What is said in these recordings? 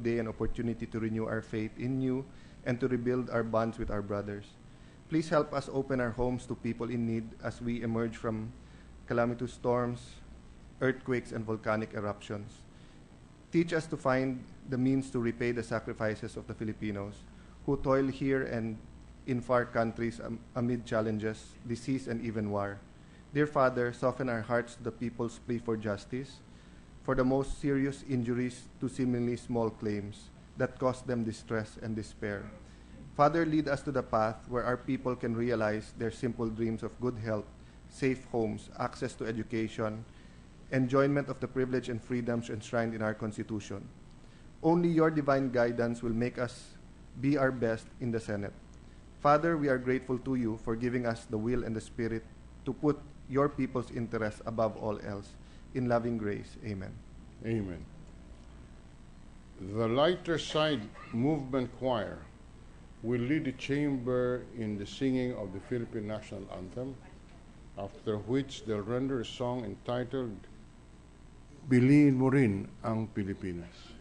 day an opportunity to renew our faith in you and to rebuild our bonds with our brothers. Please help us open our homes to people in need as we emerge from calamitous storms, earthquakes, and volcanic eruptions. Teach us to find the means to repay the sacrifices of the Filipinos who toil here and in far countries amid challenges, disease, and even war. Dear Father, soften our hearts to the people's plea for justice, for the most serious injuries to seemingly small claims that cause them distress and despair. Father, lead us to the path where our people can realize their simple dreams of good health, safe homes, access to education, enjoyment of the privilege and freedoms enshrined in our Constitution. Only your divine guidance will make us be our best in the Senate. Father, we are grateful to you for giving us the will and the spirit to put your people's interests above all else. In loving grace, amen. Amen. The lighter side movement choir will lead the chamber in the singing of the Philippine national anthem, after which they'll render a song entitled Piliin Mo Rin Ang Pilipinas.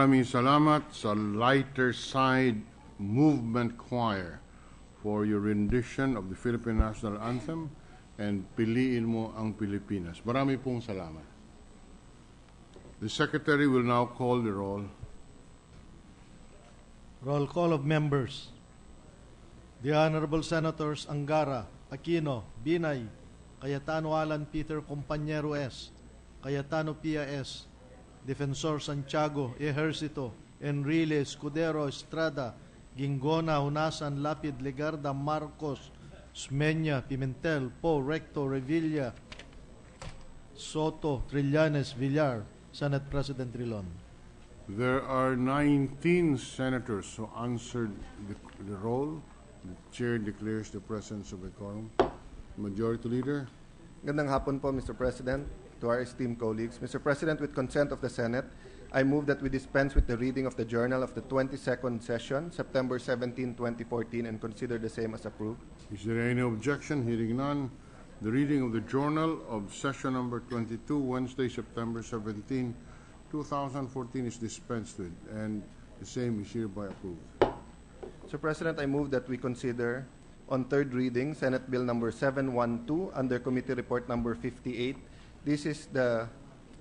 Maraming salamat sa Lighter Side Movement Choir for your rendition of the Philippine National Anthem and Piliin Mo ang Pilipinas. Marami pong salamat. The Secretary will now call the roll. Roll call of members. The Honorable Senators Angara, Aquino, Binay, Cayetano Alan Peter Compañero S., Cayetano Pia S., Defensor Santiago, Ejercito, Enrile, Escudero, Estrada, Gingona, Hunasan, Lapid, Legarda, Marcos, Smeña, Pimentel, Po, Recto, Revilla, Soto, Trillanes, Villar, Senate President Trilon. There are 19 senators who answered the roll. The Chair declares the presence of a quorum. Majority Leader. Gandang hapon po, Mr. President, to our esteemed colleagues. Mr. President, with consent of the Senate, I move that we dispense with the reading of the journal of the 22nd session, September 17, 2014, and consider the same as approved. Is there any objection? Hearing none, the reading of the journal of session number 22, Wednesday, September 17, 2014 is dispensed with, and the same is hereby approved. Mr. President, I move that we consider on third reading Senate Bill number 712 under Committee Report number 58. This is the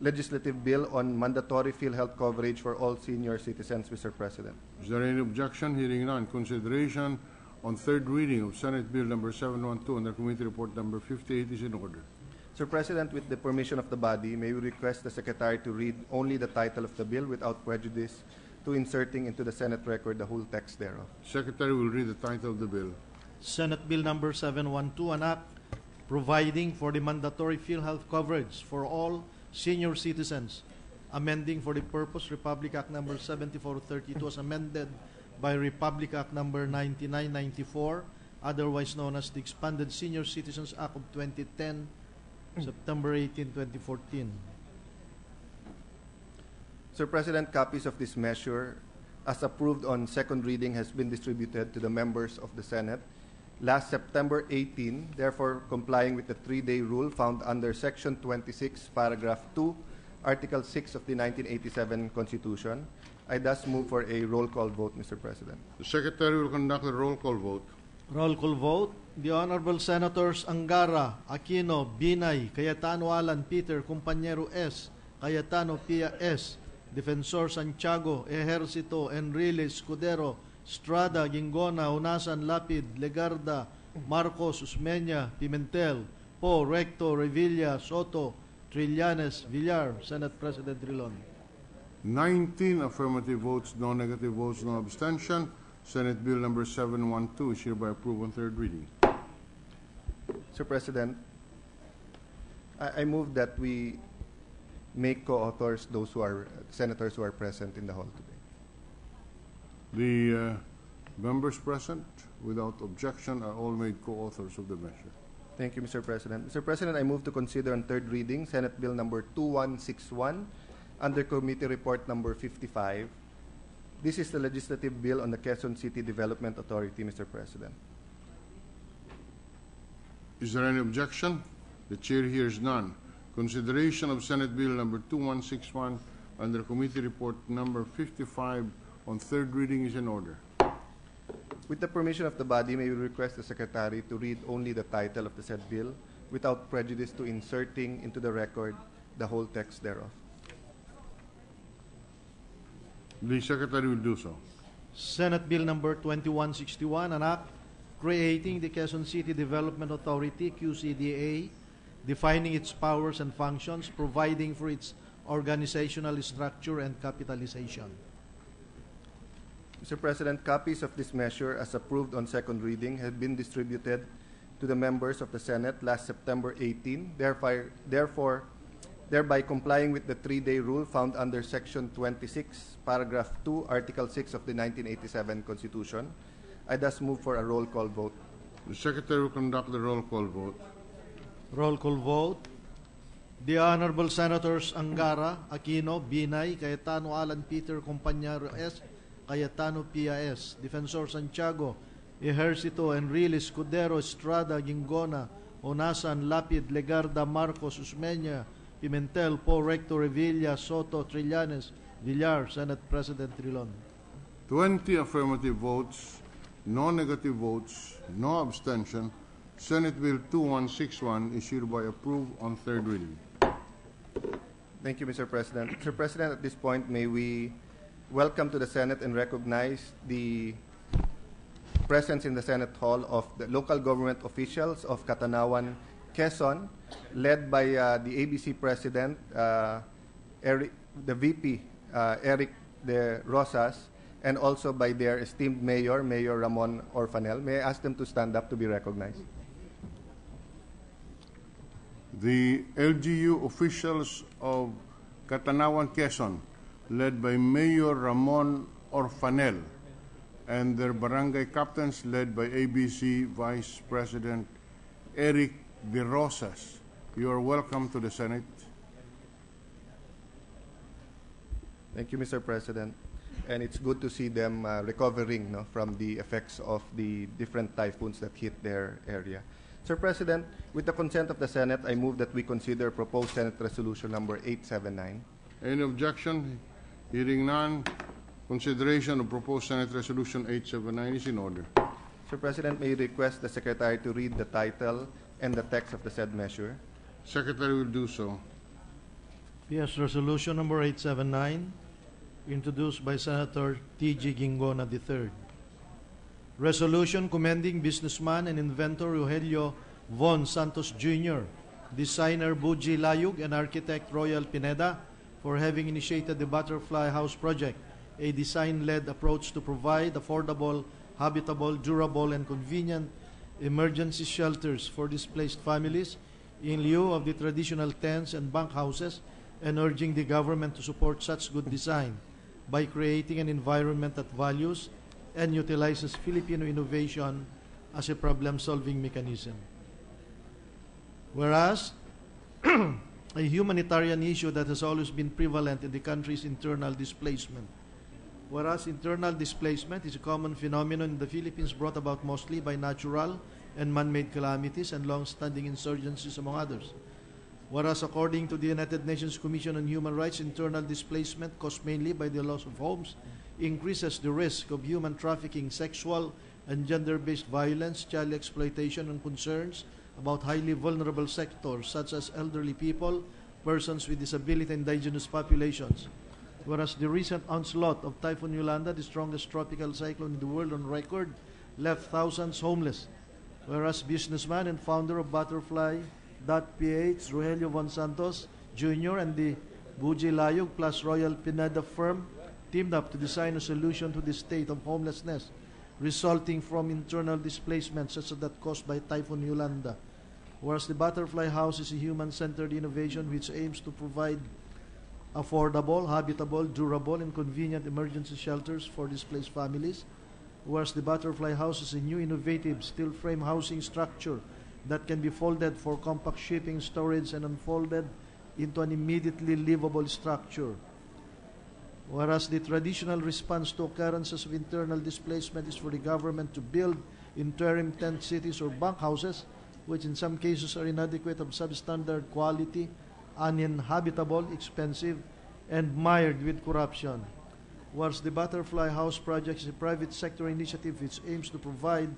legislative bill on mandatory PhilHealth coverage for all senior citizens, Mr. President. Is there any objection? Hearing none, consideration on third reading of Senate Bill number 712 under Committee Report number 58 is in order. Mr. President, with the permission of the body, may we request the Secretary to read only the title of the bill without prejudice to inserting into the Senate record the whole text thereof. Secretary will read the title of the bill. Senate Bill number 712, an act providing for the mandatory PhilHealth coverage for all senior citizens, amending for the purpose Republic Act number 7432 as amended by Republic Act number 9994, otherwise known as the Expanded Senior Citizens Act of 2010, September 18, 2014. Sir President, copies of this measure, as approved on second reading, has been distributed to the members of the Senate last September 18, therefore complying with the 3-day rule found under Section 26, Paragraph 2, Article 6 of the 1987 Constitution. I thus move for a roll call vote, Mr. President. The Secretary will conduct a roll call vote. Roll call vote. The Honorable Senators Angara, Aquino, Binay, Cayetano Alan Peter, Compañero S., Cayetano Pia S., Defensor Santiago, Ejercito, Enrile, Escudero, Estrada, Gingona, Hunasan, Lapid, Legarda, Marcos, Usmeña, Pimentel, Po, Recto, Revilla, Soto, Trillanes, Villar, Senate President Trilon. 19 affirmative votes, no negative votes, no abstention. Senate Bill number 712 is hereby approved on third reading. Sir President, I move that we make co-authors those who are senators who are present in the hall today. The members present without objection are all made co-authors of the measure. Thank you, Mr. President. Mr. President, I move to consider on third reading Senate Bill number 2161 under Committee Report number 55. This is the legislative bill on the Quezon City Development Authority, Mr. President. Is there any objection? The chair hears none. Consideration of Senate Bill number 2161 under Committee Report number 55 on third reading is in order. With the permission of the body, may we request the Secretary to read only the title of the said bill without prejudice to inserting into the record the whole text thereof. The Secretary will do so. Senate Bill number 2161, an act creating the Quezon City Development Authority, QCDA, defining its powers and functions, providing for its organizational structure and capitalization. Mr. President, copies of this measure, as approved on second reading, have been distributed to the members of the Senate last September 18, thereby complying with the 3-day rule found under Section 26, Paragraph 2, Article 6 of the 1987 Constitution. I thus move for a roll call vote. The Secretary will conduct the roll call vote. Roll call vote. The Honorable Senators Angara, Aquino, Binay, Cayetano Alan Peter, Compañero S., Cayetano Pia S., Defensor Santiago, Ejercito, Enrile, Escudero, Estrada, Gingona, Onasan, Lapid, Legarda, Marcos, Usmeña, Pimentel, Poe, Recto, Revilla, Soto, Trillanes, Villar, Senate President Trilon. 20 affirmative votes, no negative votes, no abstention. Senate Bill 2161 is hereby approved on third reading. Thank you, Mr. President. Mr. President, at this point, may we welcome to the Senate and recognize the presence in the Senate Hall of the local government officials of Catanawan, Quezon, led by the ABC President, Eric, the VP, Eric De Rosas, and also by their esteemed Mayor, Mayor Ramon Orfanel. May I ask them to stand up to be recognized? The LGU officials of Catanawan, Quezon, led by Mayor Ramon Orfanel, and their barangay captains led by ABC Vice President Eric De Rosas. You are welcome to the Senate. Thank you, Mr. President. And it's good to see them recovering from the effects of the different typhoons that hit their area. Sir President, with the consent of the Senate, I move that we consider proposed Senate Resolution number 879. Any objection? Hearing none, consideration of proposed Senate Resolution 879 is in order. Sir President, may I request the Secretary to read the title and the text of the said measure? Secretary will do so. Yes, Resolution number 879, introduced by Senator T.G. Gingona III. Resolution commending businessman and inventor Rogelio Von Santos Jr., designer Buji Layug, and architect Royal Pineda for having initiated the Butterfly House Project, a design-led approach to provide affordable, habitable, durable, and convenient emergency shelters for displaced families in lieu of the traditional tents and bunkhouses, and urging the government to support such good design by creating an environment that values and utilizes Filipino innovation as a problem-solving mechanism. Whereas, a humanitarian issue that has always been prevalent in the country's internal displacement. Whereas internal displacement is a common phenomenon in the Philippines brought about mostly by natural and man-made calamities and long-standing insurgencies, among others. Whereas according to the United Nations Commission on Human Rights, internal displacement caused mainly by the loss of homes increases the risk of human trafficking, sexual and gender-based violence, child exploitation, and concerns about highly vulnerable sectors such as elderly people, persons with disability, and indigenous populations. Whereas the recent onslaught of Typhoon Yolanda, the strongest tropical cyclone in the world on record, left thousands homeless. Whereas businessman and founder of Butterfly.ph, Rogelio Von Santos Jr. and the Buji Layug plus Royal Pineda firm teamed up to design a solution to the state of homelessness resulting from internal displacement such as that caused by Typhoon Yolanda. Whereas the Butterfly House is a human-centered innovation which aims to provide affordable, habitable, durable, and convenient emergency shelters for displaced families. Whereas the Butterfly House is a new innovative steel frame housing structure that can be folded for compact shipping, storage, and unfolded into an immediately livable structure. Whereas the traditional response to occurrences of internal displacement is for the government to build interim tent cities or bunkhouses, which in some cases are inadequate, of substandard quality, uninhabitable, expensive, and mired with corruption. whereas the Butterfly House Project is a private sector initiative which aims to provide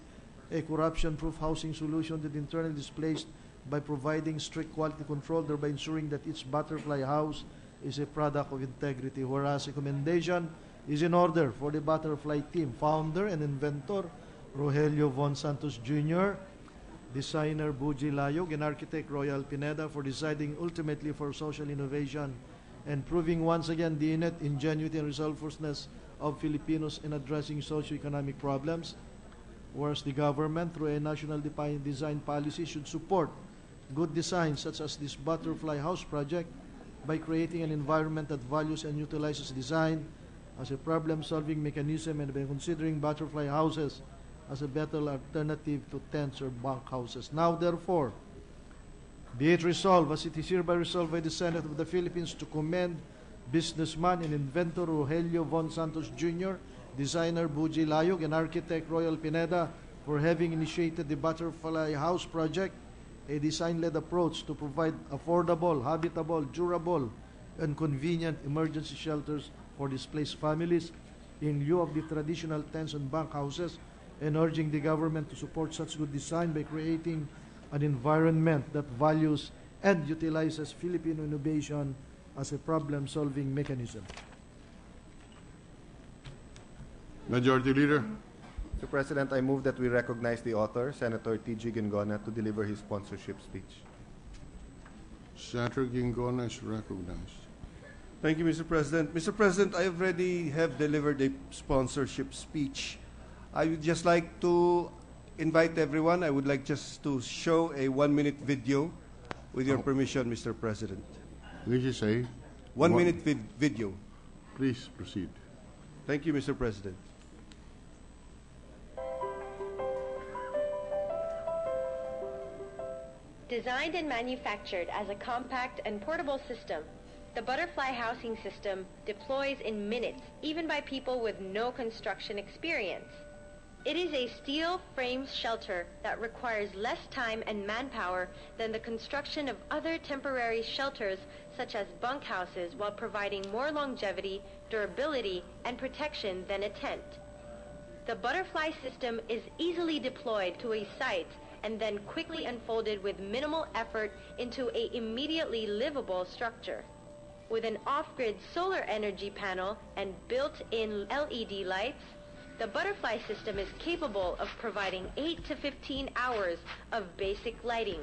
a corruption-proof housing solution to the internally displaced by providing strict quality control, thereby ensuring that each Butterfly House is a product of integrity. Whereas a commendation is in order for the Butterfly team, founder and inventor Rogelio Von Santos Jr., designer Buji Layog, and architect Royal Pineda for deciding ultimately for social innovation and proving once again the innate ingenuity and resourcefulness of Filipinos in addressing socio-economic problems. Whereas the government, through a national design policy, should support good design such as this Butterfly House project by creating an environment that values and utilizes design as a problem-solving mechanism and by considering butterfly houses as a better alternative to tents or bunk houses. Now, therefore, be it resolved, as it is hereby resolved by the Senate of the Philippines, to commend businessman and inventor Rogelio Von Santos Jr., designer Buji Layog, and architect Royal Pineda for having initiated the Butterfly House project, a design-led approach to provide affordable, habitable, durable, and convenient emergency shelters for displaced families in lieu of the traditional tents and bunk houses, and urging the government to support such good design by creating an environment that values and utilizes Filipino innovation as a problem-solving mechanism. Majority Leader. Mr. President, I move that we recognize the author, Senator T.G. Gingona, to deliver his sponsorship speech. Senator Gingona is recognized. Thank you, Mr. President. Mr. President, I already have delivered a sponsorship speech. I would just like to invite everyone. I would like just to show a 1-minute video with your permission, Mr. President. Did you say? 1-minute video. Please proceed. Thank you, Mr. President. Designed and manufactured as a compact and portable system, the Butterfly housing system deploys in minutes, even by people with no construction experience. It is a steel frame shelter that requires less time and manpower than the construction of other temporary shelters such as bunkhouses, while providing more longevity, durability, and protection than a tent. The Butterfly system is easily deployed to a site and then quickly unfolded with minimal effort into a immediately livable structure. With an off-grid solar energy panel and built-in LED lights, the Butterfly system is capable of providing 8 to 15 hours of basic lighting.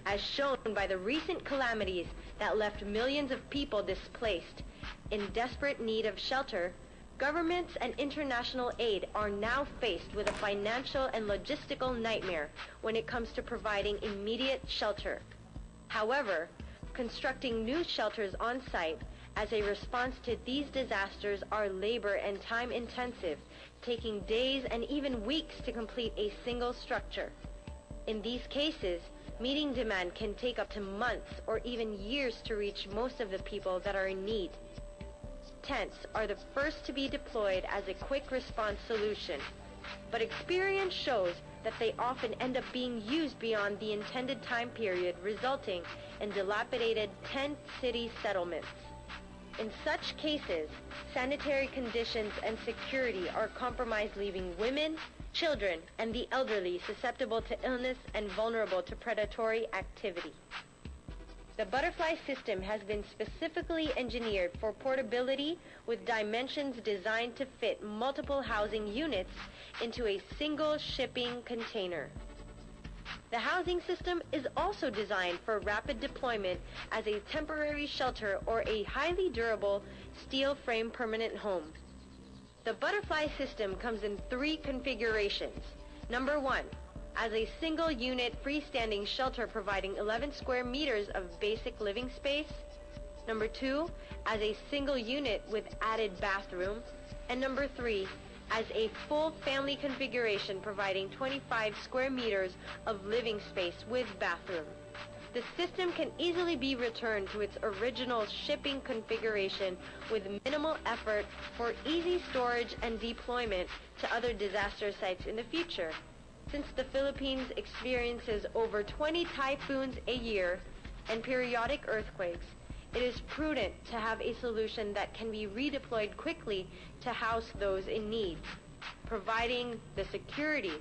As shown by the recent calamities that left millions of people displaced in desperate need of shelter, governments and international aid are now faced with a financial and logistical nightmare when it comes to providing immediate shelter. However, constructing new shelters on site as a response to these disasters are labor and time intensive, taking days and even weeks to complete a single structure. In these cases, meeting demand can take up to months or even years to reach most of the people that are in need. Tents are the first to be deployed as a quick response solution, but experience shows that they often end up being used beyond the intended time period, resulting in dilapidated tent city settlements. In such cases, sanitary conditions and security are compromised, leaving women, children, and the elderly susceptible to illness and vulnerable to predatory activity. The Butterfly system has been specifically engineered for portability with dimensions designed to fit multiple housing units into a single shipping container. The housing system is also designed for rapid deployment as a temporary shelter or a highly durable steel frame permanent home. The Butterfly system comes in 3 configurations. Number 1, as a single unit freestanding shelter providing 11 square meters of basic living space. Number 2, as a single unit with added bathroom. And number 3, as a full family configuration providing 25 square meters of living space with bathroom. The system can easily be returned to its original shipping configuration with minimal effort for easy storage and deployment to other disaster sites in the future. Since the Philippines experiences over 20 typhoons a year and periodic earthquakes, it is prudent to have a solution that can be redeployed quickly to house those in need, providing the security,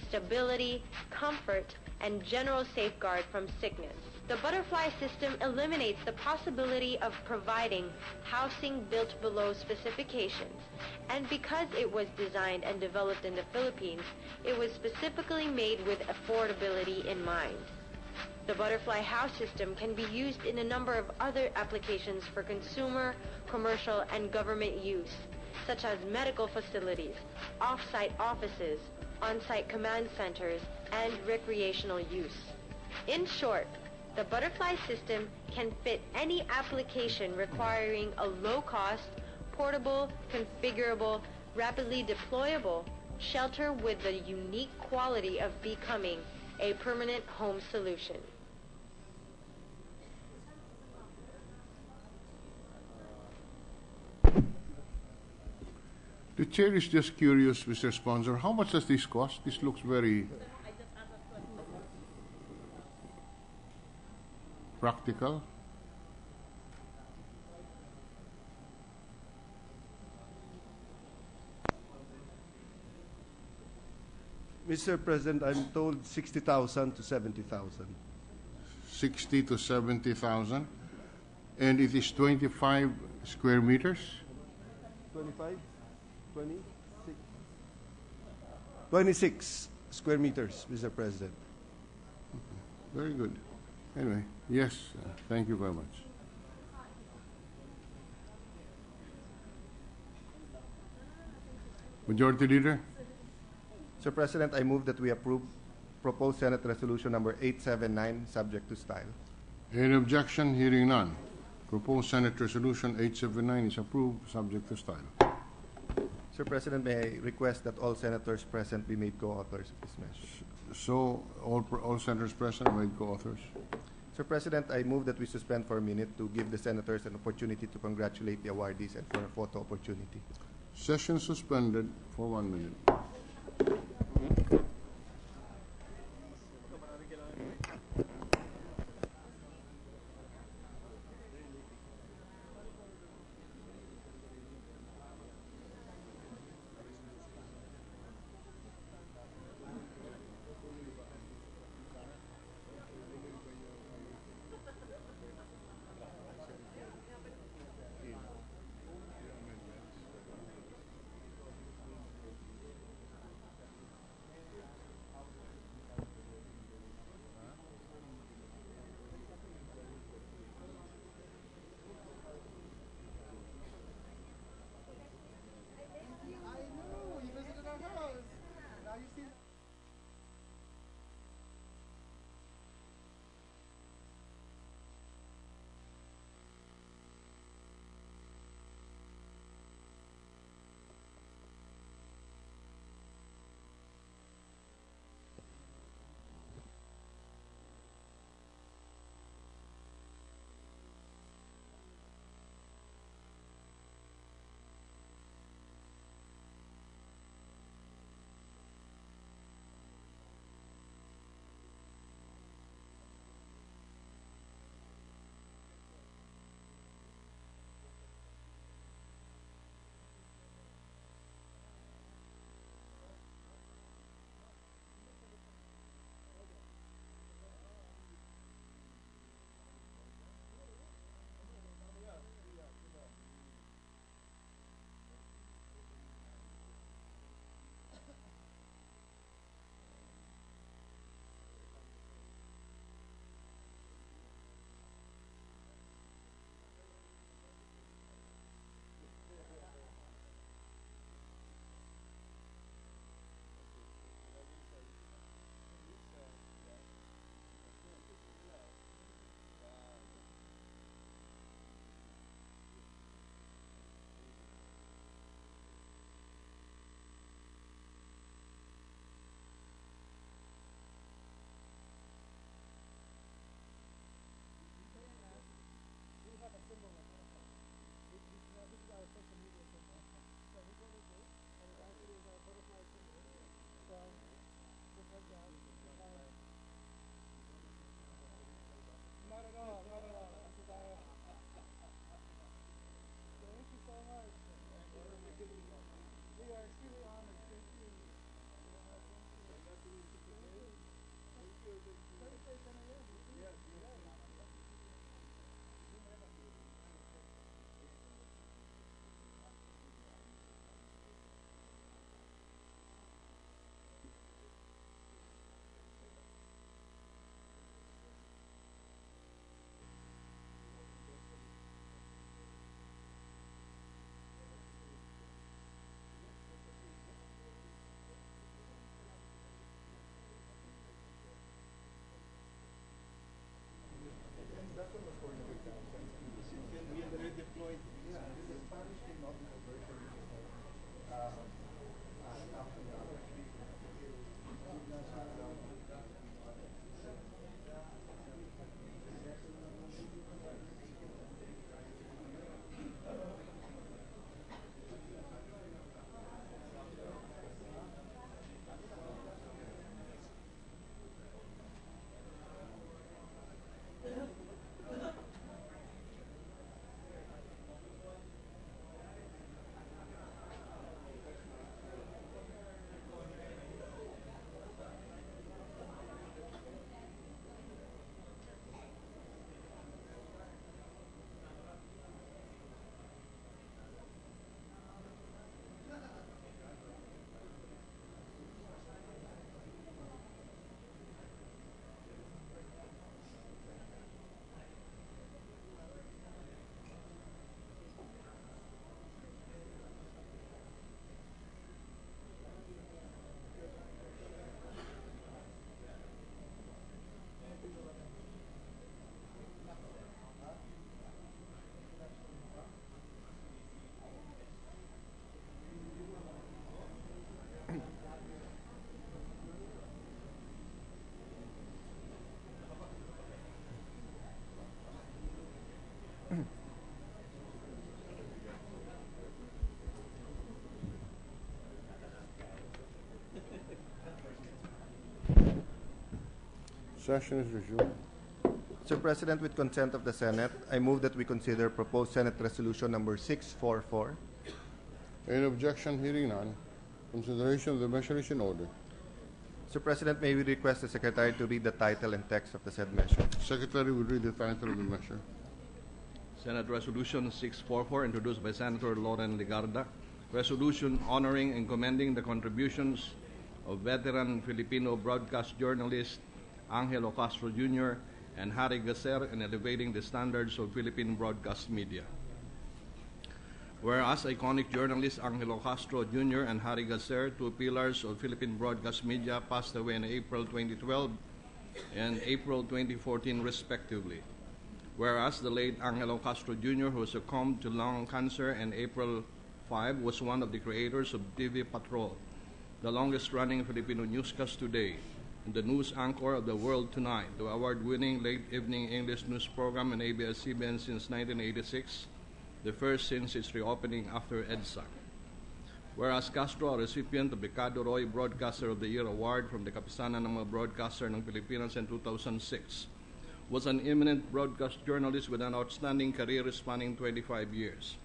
stability, comfort, and general safeguard from sickness. The butterfly system eliminates the possibility of providing housing built below specifications, and because it was designed and developed in the Philippines, it was specifically made with affordability in mind. The butterfly house system can be used in a number of other applications for consumer, commercial, and government use, such as medical facilities, off-site offices, on-site command centers, and recreational use. In short, the butterfly system can fit any application requiring a low-cost, portable, configurable, rapidly deployable shelter with the unique quality of becoming a permanent home solution. The chair is just curious, Mr. Sponsor, how much does this cost? This looks very practical. Mr. President, I'm told 60,000 to 70,000. 60 to 70,000, and it is 25 square meters. 25? 26? 26 square meters, Mr. President. Very good. Anyway, yes, thank you very much. Majority Leader? Mr. President, I move that we approve proposed Senate Resolution number 879, subject to style. Any objection? Hearing none. Proposed Senate Resolution 879 is approved, subject to style. Mr. President, may I request that all senators present be made co-authors of this measure? So, all senators present made co-authors. Mr. President, I move that we suspend for a minute to give the senators an opportunity to congratulate the awardees and for a photo opportunity. Session suspended for 1 minute. Session is resumed. Mr. President, with consent of the Senate, I move that we consider proposed Senate Resolution number 644. Any objection? Hearing none. Consideration of the measure is in order. Mr. President, may we request the Secretary to read the title and text of the said measure. Secretary will read the title of the measure. Senate Resolution 644, introduced by Senator Loren Legarda. Resolution honoring and commending the contributions of veteran Filipino broadcast journalist Angelo Castro Jr. and Harry Gacer in elevating the standards of Philippine broadcast media. Whereas iconic journalists Angelo Castro Jr. and Harry Gacer, two pillars of Philippine broadcast media, passed away in April 2012 and April 2014 respectively. Whereas the late Angelo Castro Jr., who succumbed to lung cancer in April 5, was one of the creators of TV Patrol, the longest-running Filipino newscast today, and the news anchor of The World Tonight, the award-winning late-evening English news program in ABS-CBN since 1986, the first since its reopening after EDSA. Whereas Castro, a recipient of the Cado Roy Broadcaster of the Year Award from the Kapisanan ng mga Broadcaster ng Pilipinas in 2006, was an eminent broadcast journalist with an outstanding career spanning 25 years.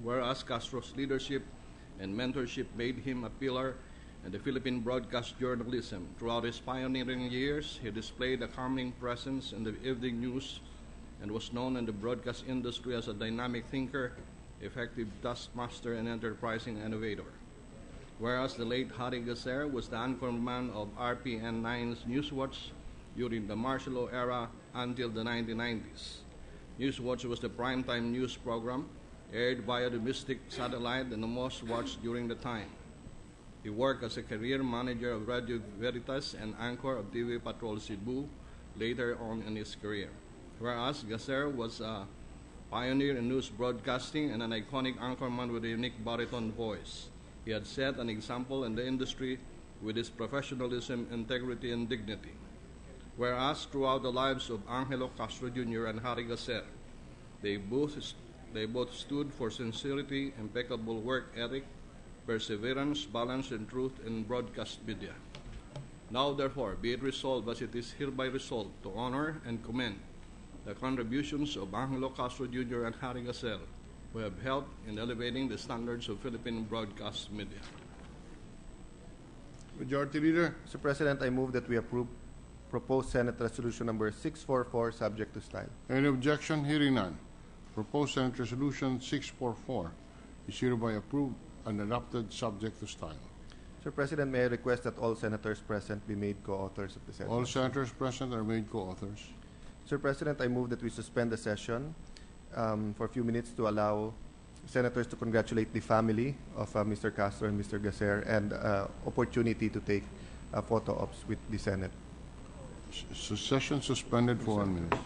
Whereas Castro's leadership and mentorship made him a pillar in the Philippine broadcast journalism. Throughout his pioneering years, he displayed a calming presence in the evening news and was known in the broadcast industry as a dynamic thinker, effective taskmaster, and enterprising innovator. Whereas the late Harry Gacer was the anchorman of RPN9's Newswatch during the martial law era until the 1990s. Newswatch was the primetime news program, aired via the Mystic satellite and the most watched during the time. He worked as a career manager of Radio Veritas and anchor of TV Patrol Cebu later on in his career. Whereas Gacer was a pioneer in news broadcasting and an iconic anchorman with a unique baritone voice. He had set an example in the industry with his professionalism, integrity, and dignity. Whereas throughout the lives of Angelo Castro Jr. and Harry Gacer, they both stood for sincerity, impeccable work ethic, perseverance, balance, and truth in broadcast media. Now, therefore, be it resolved as it is hereby resolved to honor and commend the contributions of Angelo Castro Jr. and Harry Gacer, who have helped in elevating the standards of Philippine broadcast media. Majority Leader. Mr. President, I move that we approve proposed Senate Resolution number 644, subject to style. Any objection? Hearing none. Proposed Senate Resolution 644 is hereby approved and adopted subject to style. Mr. President, may I request that all senators present be made co-authors of the said All motion. senators present are made co-authors. Mr. President, I move that we suspend the session for a few minutes to allow senators to congratulate the family of Mr. Castro and Mr. Gacer and opportunity to take photo ops with the Senate. Session suspended for 1 minute.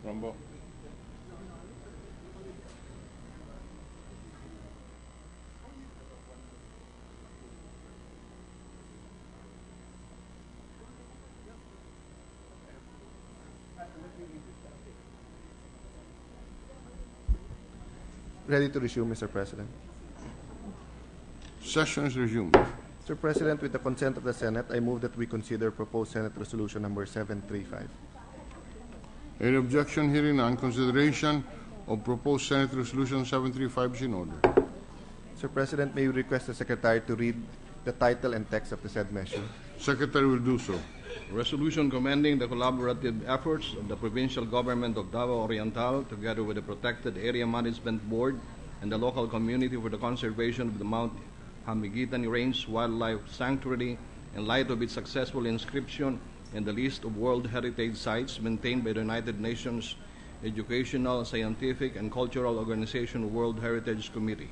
Rambo. Ready to resume, Mr. President. Session is resumed. Mr. President, with the consent of the Senate, I move that we consider proposed Senate Resolution number 735. Any objection? Hearing none, consideration of proposed Senate Resolution 735 is in order. Mr. President, may we request the Secretary to read the title and text of the said measure. Secretary will do so. Resolution commending the collaborative efforts of the provincial government of Davao Oriental together with the Protected Area Management Board and the local community for the conservation of the Mount Hamiguitan Range Wildlife Sanctuary in light of its successful inscription in the list of World Heritage Sites maintained by the United Nations Educational, Scientific, and Cultural Organization World Heritage Committee.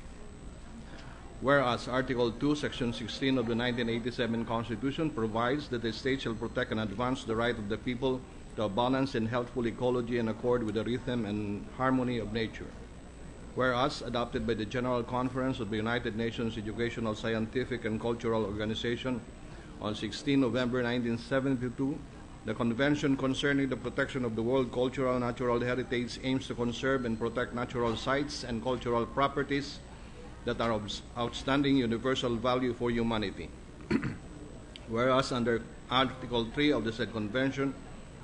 Whereas Article 2, Section 16 of the 1987 Constitution provides that the state shall protect and advance the right of the people to a balanced and healthful ecology in accord with the rhythm and harmony of nature. Whereas adopted by the General Conference of the United Nations Educational, Scientific, and Cultural Organization on 16 November 1972, the Convention concerning the protection of the world cultural and natural heritage aims to conserve and protect natural sites and cultural properties that are of outstanding universal value for humanity. Whereas under Article 3 of the said convention,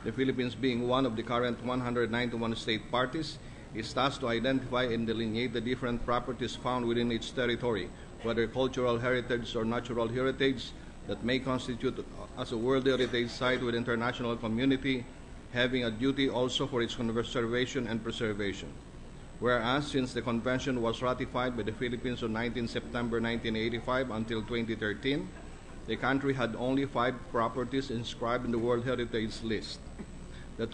the Philippines being one of the current 191 state parties, is tasked to identify and delineate the different properties found within its territory, whether cultural heritage or natural heritage, that may constitute as a World Heritage Site with international community, having a duty also for its conservation and preservation. Whereas, since the convention was ratified by the Philippines on 19 September 1985 until 2013, the country had only 5 properties inscribed in the World Heritage List: the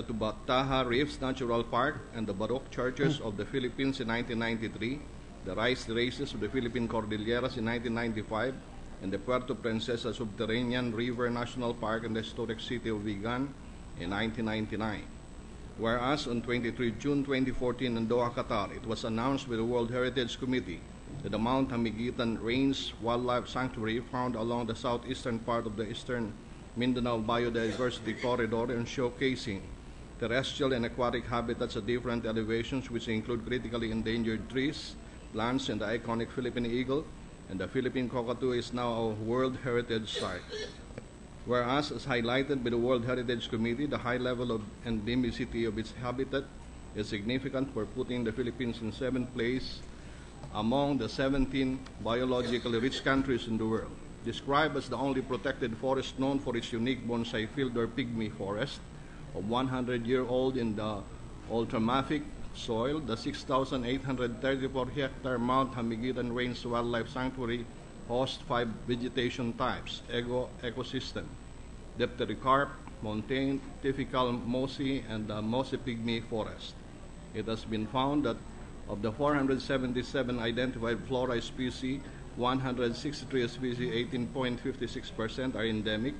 Tubataha Reefs Natural Park and the Baroque Churches of the Philippines in 1993, the Rice Terraces of the Philippine Cordilleras in 1995, and the Puerto Princesa Subterranean River National Park in the historic city of Vigan in 1999. Whereas on 23 June 2014 in Doha, Qatar, it was announced by the World Heritage Committee that the Mount Hamiguitan Range Wildlife Sanctuary, found along the southeastern part of the Eastern Mindanao Biodiversity Corridor and showcasing terrestrial and aquatic habitats at different elevations, which include critically endangered trees, plants, and the iconic Philippine eagle and the Philippine cockatoo, is now a World Heritage Site. Whereas, as highlighted by the World Heritage Committee, the high level of endemicity of its habitat is significant for putting the Philippines in 7th place among the 17 biologically rich countries in the world. Described as the only protected forest known for its unique bonsai field or pygmy forest of 100-year-old in the ultramafic soil, the 6,834-hectare Mount Hamiguitan Range Wildlife Sanctuary hosts 5 vegetation types: ecosystem, dipterocarp, montane, typical mossy, and the mossy pygmy forest. It has been found that of the 477 identified flora species, 163 species, 18.56%, are endemic,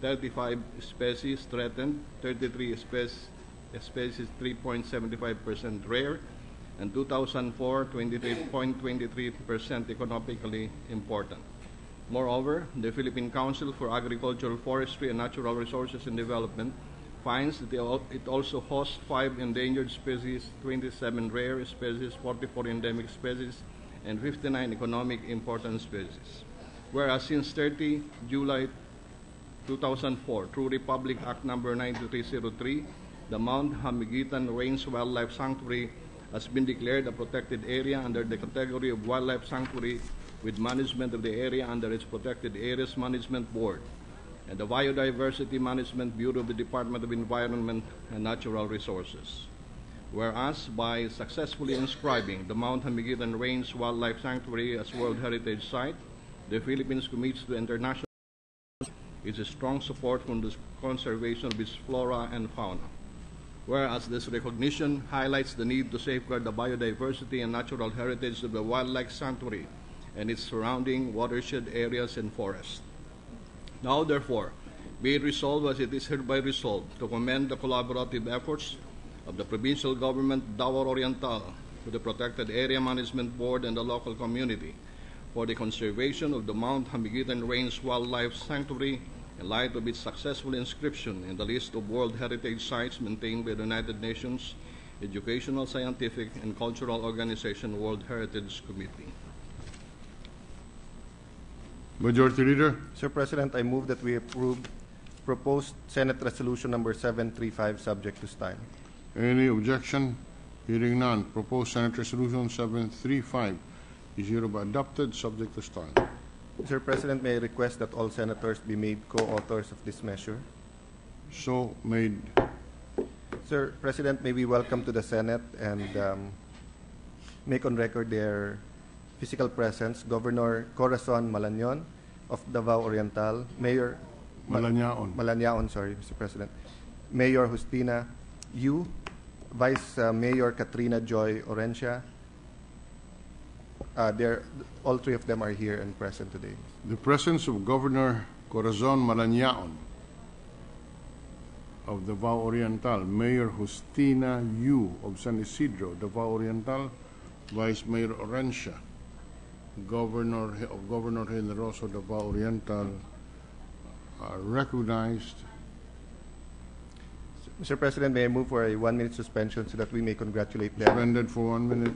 35 species threatened, 33 species, 3.75% rare, and 2004, 23.23% economically important. Moreover, the Philippine Council for Agricultural, Forestry, and Natural Resources and Development finds that it also hosts 5 endangered species, 27 rare species, 44 endemic species, and 59 economic important species. Whereas since 30 July 2004, through Republic Act No. 9303, the Mount Hamiguitan Range Wildlife Sanctuary has been declared a protected area under the category of Wildlife Sanctuary, with management of the area under its Protected Areas Management Board and the Biodiversity Management Bureau of the Department of Environment and Natural Resources. Whereas, by successfully inscribing the Mount Hamiguitan Range Wildlife Sanctuary as World Heritage Site, the Philippines commits to international its strong support for the conservation of its flora and fauna. Whereas this recognition highlights the need to safeguard the biodiversity and natural heritage of the wildlife sanctuary and its surrounding watershed areas and forests. Now, therefore, be it resolved as it is hereby resolved to commend the collaborative efforts of the Provincial Government Davao Oriental to the Protected Area Management Board and the local community for the conservation of the Mount Hamiguitan Range Wildlife Sanctuary in light of its successful inscription in the list of World Heritage Sites maintained by the United Nations Educational, Scientific, and Cultural Organization World Heritage Committee. Majority Leader. Sir President, I move that we approve proposed Senate Resolution number 735 subject to style. Any objection? Hearing none. Proposed Senate Resolution 735 is hereby adopted, subject to style. Sir President, may I request that all senators be made co-authors of this measure? So made. Sir President, may we welcome to the Senate and make on record their physical presence Governor Corazon Malañon of Davao Oriental, Mayor Malañaon. sorry, Mr. President, Mayor Justina Yu, Vice Mayor Katrina Joy Orencia. All three of them are here and present today. The presence of Governor Corazon Malañaon of Davao Oriental, Mayor Justina Yu of San Isidro, Davao Oriental, Vice Mayor Orencia, Governor Generoso, Davao Oriental, are recognized. Mr. President, may I move for a 1-minute suspension so that we may congratulate them? Suspended for 1 minute.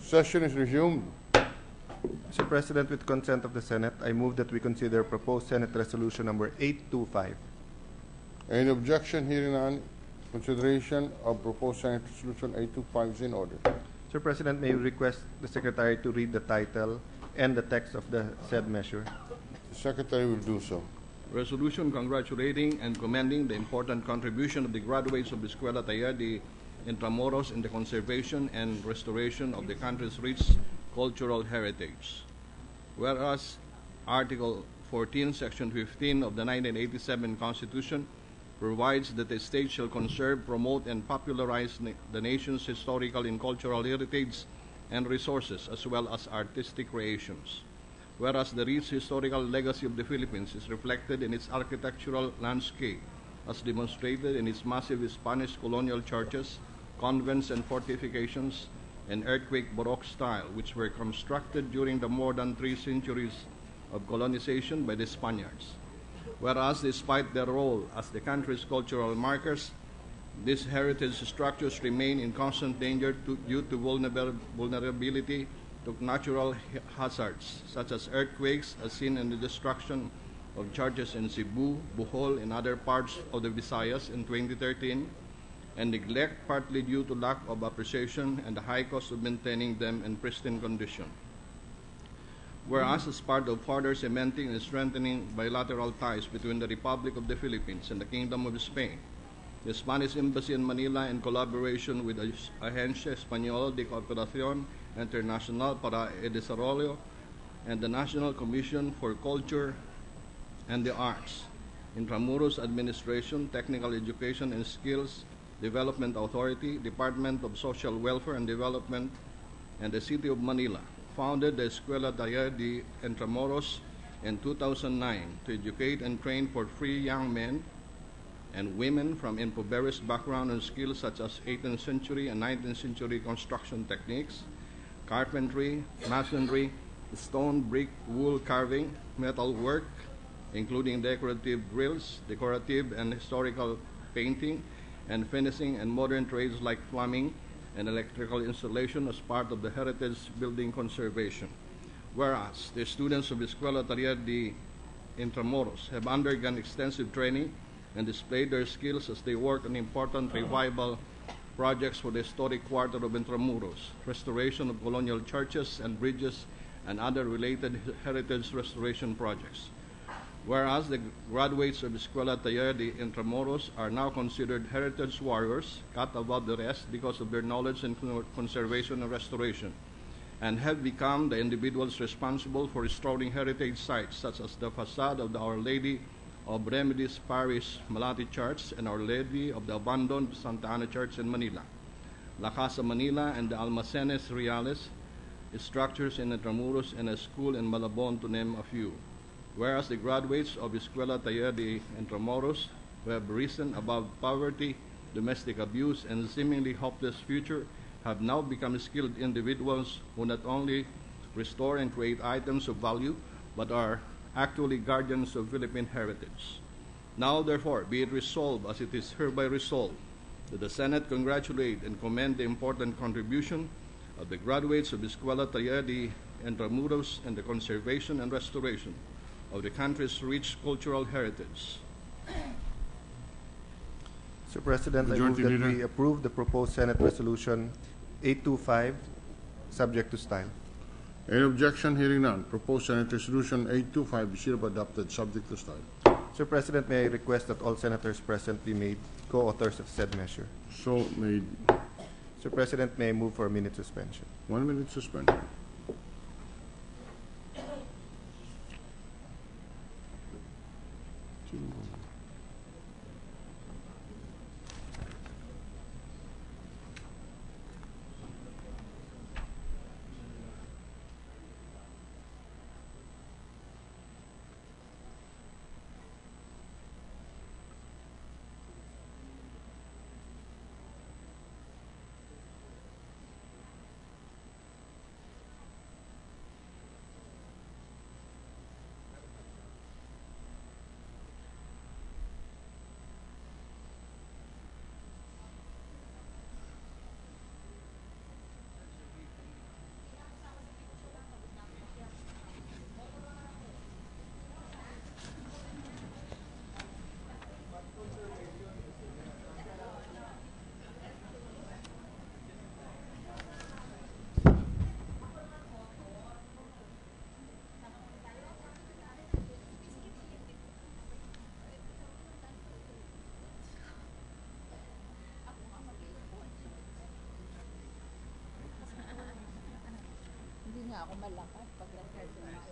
Session is resumed. Mr. President, with consent of the Senate, I move that we consider proposed Senate Resolution number 825. Any objection? Hearing none, consideration of proposed Senate Resolution 825 is in order. Mr. President, may we request the Secretary to read the title and the text of the said measure. The Secretary will do so. Resolution congratulating and commending the important contribution of the graduates of the Escuela Taller de Intramuros in the conservation and restoration of the country's rich cultural heritage. Whereas Article 14, Section 15 of the 1987 Constitution provides that the state shall conserve, promote, and popularize the nation's historical and cultural heritage and resources, as well as artistic creations. Whereas the rich historical legacy of the Philippines is reflected in its architectural landscape, as demonstrated in its massive Spanish colonial churches, convents, and fortifications, and earthquake Baroque style, which were constructed during the more than 3 centuries of colonization by the Spaniards. Whereas, despite their role as the country's cultural markers, these heritage structures remain in constant danger due to vulnerability to natural hazards, such as earthquakes, as seen in the destruction of churches in Cebu, Bohol, and other parts of the Visayas in 2013, and neglect partly due to lack of appreciation and the high cost of maintaining them in pristine condition. Whereas, as part of further cementing and strengthening bilateral ties between the Republic of the Philippines and the Kingdom of Spain, the Spanish Embassy in Manila, in collaboration with the Agencia Española de Cooperación Internacional para el Desarrollo and the National Commission for Culture and the Arts, Intramuros Administration, Technical Education and Skills Development Authority, Department of Social Welfare and Development, and the City of Manila founded the Escuela Taller de Intramuros in 2009 to educate and train for free young men and women from impoverished background and skills such as 18th century and 19th century construction techniques, carpentry, masonry, stone, brick, wool carving, metal work, including decorative grills, decorative and historical painting, and finishing, and modern trades like plumbing and electrical installation as part of the heritage building conservation. Whereas the students of Escuela Taller de Intramuros have undergone extensive training and displayed their skills as they work on important revival projects for the historic quarter of Intramuros, restoration of colonial churches and bridges, and other related heritage restoration projects. Whereas the graduates of Escuela Taller de Intramuros are now considered heritage warriors, cut above the rest because of their knowledge in conservation and restoration, and have become the individuals responsible for restoring heritage sites such as the facade of the Our Lady of Remedies Parish Malati Church and Our Lady of the abandoned Santa Ana Church in Manila, La Casa Manila, and the Almacenes Reales structures in Intramuros, and a school in Malabon, to name a few. Whereas the graduates of Escuela Taller de Intramuros, who have risen above poverty, domestic abuse, and seemingly hopeless future, have now become skilled individuals who not only restore and create items of value, but are actually guardians of Philippine heritage. Now, therefore, be it resolved, as it is hereby resolved, that the Senate congratulate and commend the important contribution of the graduates of Escuela Taller de Intramuros in the conservation and restoration of the country's rich cultural heritage. Mr. President, I move Majority that Leader. we approve the proposed Senate Resolution 825, subject to style. Any objection? Hearing none. Proposed Senate Resolution 825 is hereby adopted, subject to style. Mr. President, may I request that all senators present be made co-authors of said measure. So made. Mr. President, may I move for a minute suspension. 1 minute suspension. nga ako malakas pag nag-personal.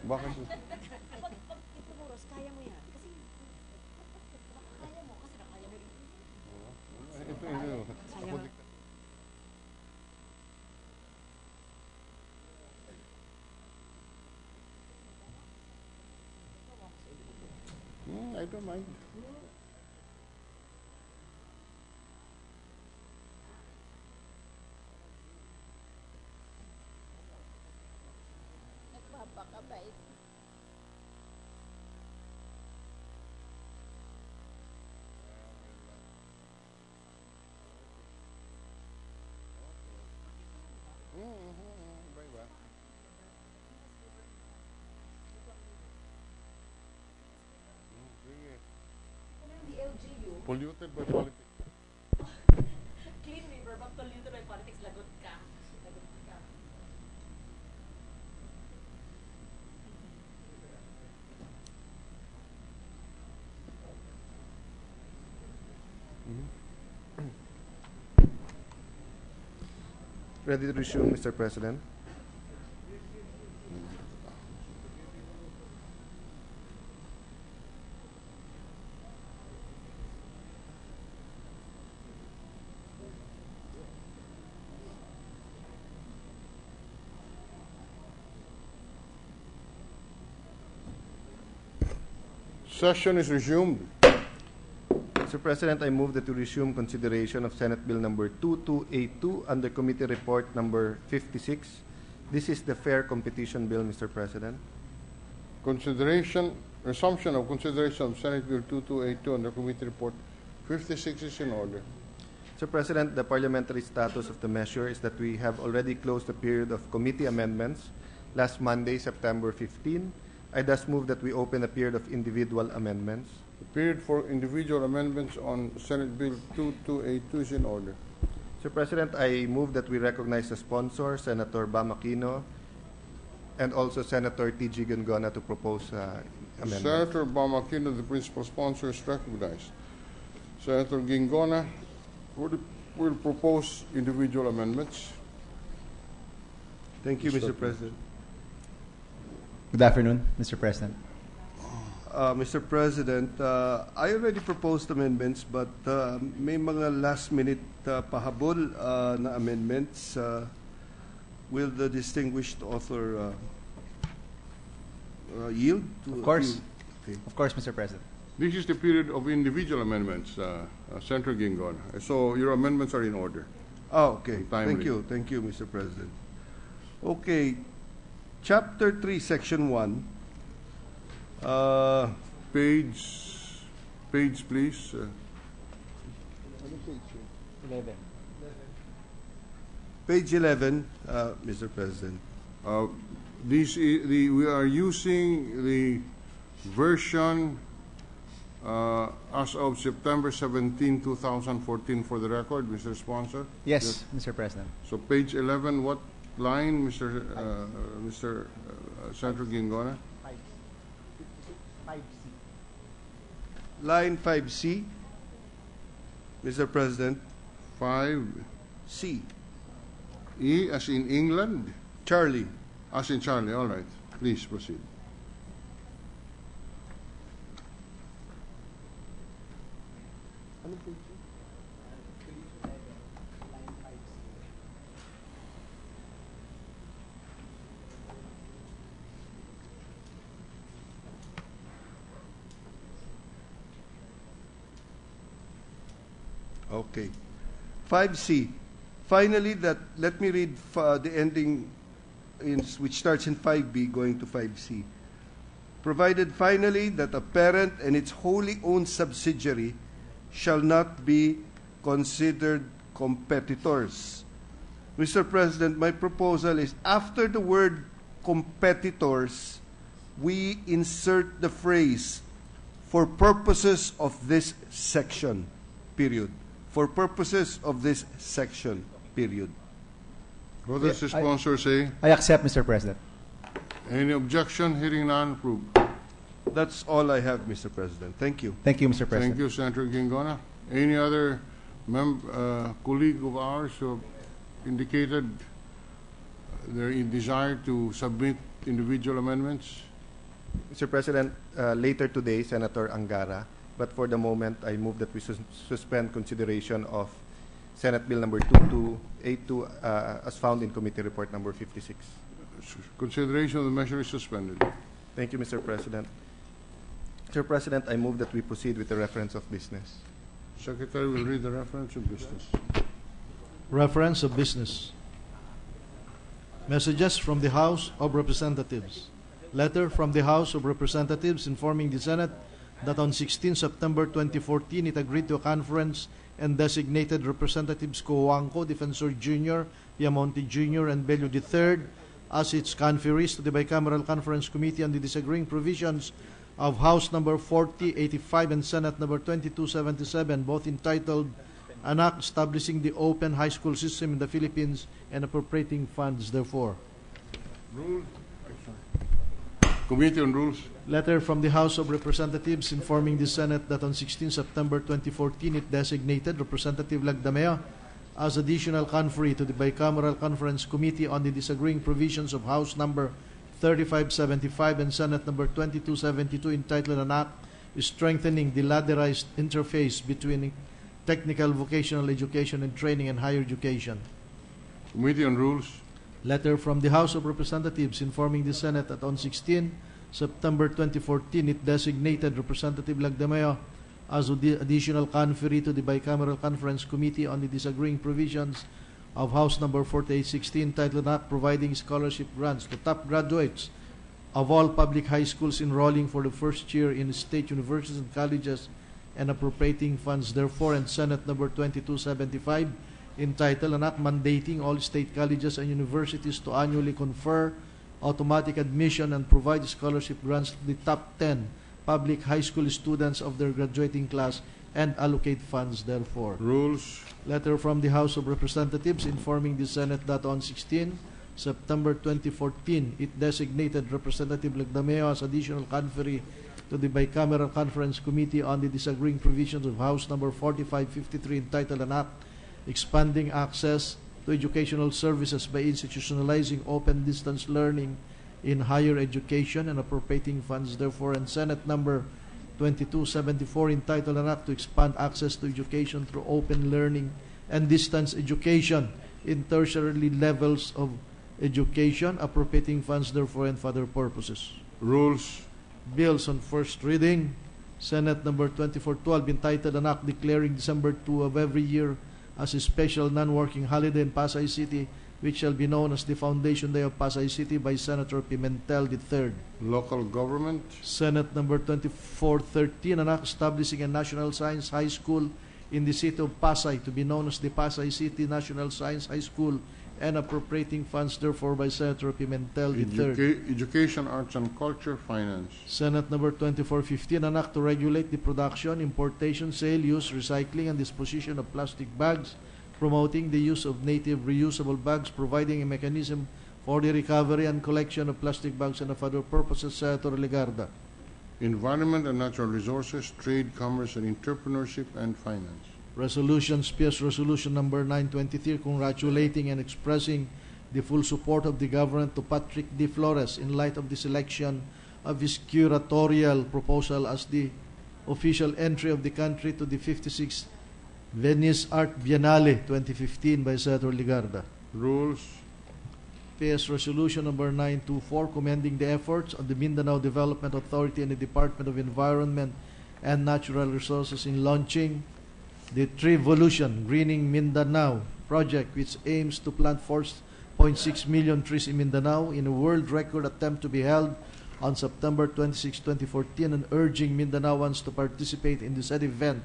Bakit? Pag Intramuros, kaya mo yan. Kasi, kaya mo, kasi nakaya mo rin. Ito. Kaya mo. I don't mind. Nagpapakabait. Bye-bye. The LGU, Polluted by politics. clean river, but polluted by politics, lagot ka. Lagot ka. Ready to resume, Mr. President? Session is resumed. Mr. President, I move that we resume consideration of Senate Bill number 2282 under Committee Report number 56. This is the Fair Competition Bill, Mr. President. Resumption of consideration of Senate Bill 2282 under Committee Report 56 is in order. Mr. President, the parliamentary status of the measure is that we have already closed the period of committee amendments last Monday, September 15. I thus move that we open a period of individual amendments. The period for individual amendments on Senate Bill 2282 is in order. Mr. President, I move that we recognize the sponsor, Senator Bam Aquino, and also Senator T.G. Gongona to propose amendments. Senator Bam Aquino, the principal sponsor, is recognized. Senator Gingona will propose individual amendments. Thank you, Mr. President. Good afternoon, Mr. President. Mr. President, I already proposed amendments, but may mga last-minute pahabol na amendments. Will the distinguished author yield? Of course. Okay. Of course, Mr. President. This is the period of individual amendments, Senator Gingona. So your amendments are in order. Oh, okay. Timely. Thank you, Mr. President. Okay, Chapter 3, Section 1. Page, please. 11. Page 11, Mr. President. We are using the version as of September 17, 2014 for the record, Mr. Sponsor. Yes, Mr. President. So page 11, what line, Mr. Senator Gingona? 5C. Line 5C, Mr. President. 5C C, as in England, Charlie. as in Charlie. All right, please proceed. Okay. 5C. Finally, let me read the ending which starts in 5B going to 5C. Provided finally that a parent and its wholly owned subsidiary shall not be considered competitors. Mr. President, my proposal is after the word competitors, we insert the phrase for purposes of this section, period. For purposes of this section, period. What does the sponsor say? I accept, Mr. President. Any objection? Hearing none, approved. That's all I have, Mr. President. Thank you. Thank you, Mr. Thank President. you, Senator Gingona. Any other colleague of ours who have indicated their desire to submit individual amendments? Mr. President, later today, Senator Angara, but for the moment, I move that we suspend consideration of Senate Bill number 2282 as found in Committee Report number 56. Consideration of the measure is suspended. Thank you, Mr. President. Mr. President, I move that we proceed with the reference of business. Secretary will read the reference of business. Reference of business. Messages from the House of Representatives. Letter from the House of Representatives informing the Senate that on 16 September 2014 it agreed to a conference and designated Representatives Cojuangco, Defensor Jr., Piamonte Jr., and Bello III as its conferees to the Bicameral Conference Committee on the disagreeing provisions of House number 4085 and Senate number 2277, both entitled An Act Establishing the Open High School System in the Philippines and Appropriating Funds Therefore. Rules. Committee on Rules. Letter from the House of Representatives informing the Senate that on 16 September 2014 it designated Representative Lagdamea as additional conferee to the Bicameral Conference Committee on the disagreeing provisions of House number 3575 and Senate number 2272 entitled An Act Strengthening the Ladderized Interface between Technical Vocational Education and Training and Higher Education. Committee on Rules. Letter from the House of Representatives informing the Senate that on 16 September 2014, it designated Representative Lagdameo as the additional conferee to the Bicameral Conference Committee on the Disagreeing Provisions of House Number 4816, titled Act Providing Scholarship Grants to Top Graduates of all public high schools enrolling for the first year in state universities and colleges and appropriating funds therefore, and Senate Number 2275, entitled An Act Mandating all state colleges and universities to annually confer automatic admission and provide scholarship grants to the top 10 public high school students of their graduating class and allocate funds therefore. Rules. Letter from the House of Representatives informing the Senate that on 16 September 2014, it designated Representative Lagdameo as additional conferee to the Bicameral Conference Committee on the Disagreeing Provisions of House Number 4553, entitled An Act Expanding Access to Educational Services by Institutionalizing Open Distance Learning in Higher Education and appropriating funds therefore, and Senate Number 2274, entitled An Act to Expand Access to Education through Open Learning and Distance Education in Tertiary Levels of Education, appropriating funds therefore and for other purposes. Rules. Bills on first reading. Senate Number 2412, entitled An Act Declaring December 2 of every year as a special non-working holiday in Pasay City, which shall be known as the Foundation Day of Pasay City, by Senator Pimentel III. Local government. Senate Number 2413, An Act establishing a National Science High School in the city of Pasay to be known as the Pasay City National Science High School and appropriating funds therefore, by Senator Pimentel III. Education, Arts and Culture, Finance. Senate Number 2415, An Act to regulate the production, importation, sale, use, recycling, and disposition of plastic bags, promoting the use of native reusable bags, providing a mechanism for the recovery and collection of plastic bags and of other purposes, Senator Legarda. Environment and Natural Resources, Trade, Commerce and Entrepreneurship, and Finance. Resolutions, PS Resolution Number 923, congratulating and expressing the full support of the government to Patrick D. Flores in light of the selection of his curatorial proposal as the official entry of the country to the 56th Venice Art Biennale 2015 by Senator Legarda. Rules. PS Resolution Number 924, commending the efforts of the Mindanao Development Authority and the Department of Environment and Natural Resources in launching the Treevolution Greening Mindanao project, which aims to plant 4.6 million trees in Mindanao in a world record attempt to be held on September 26, 2014, and urging Mindanaoans to participate in this event,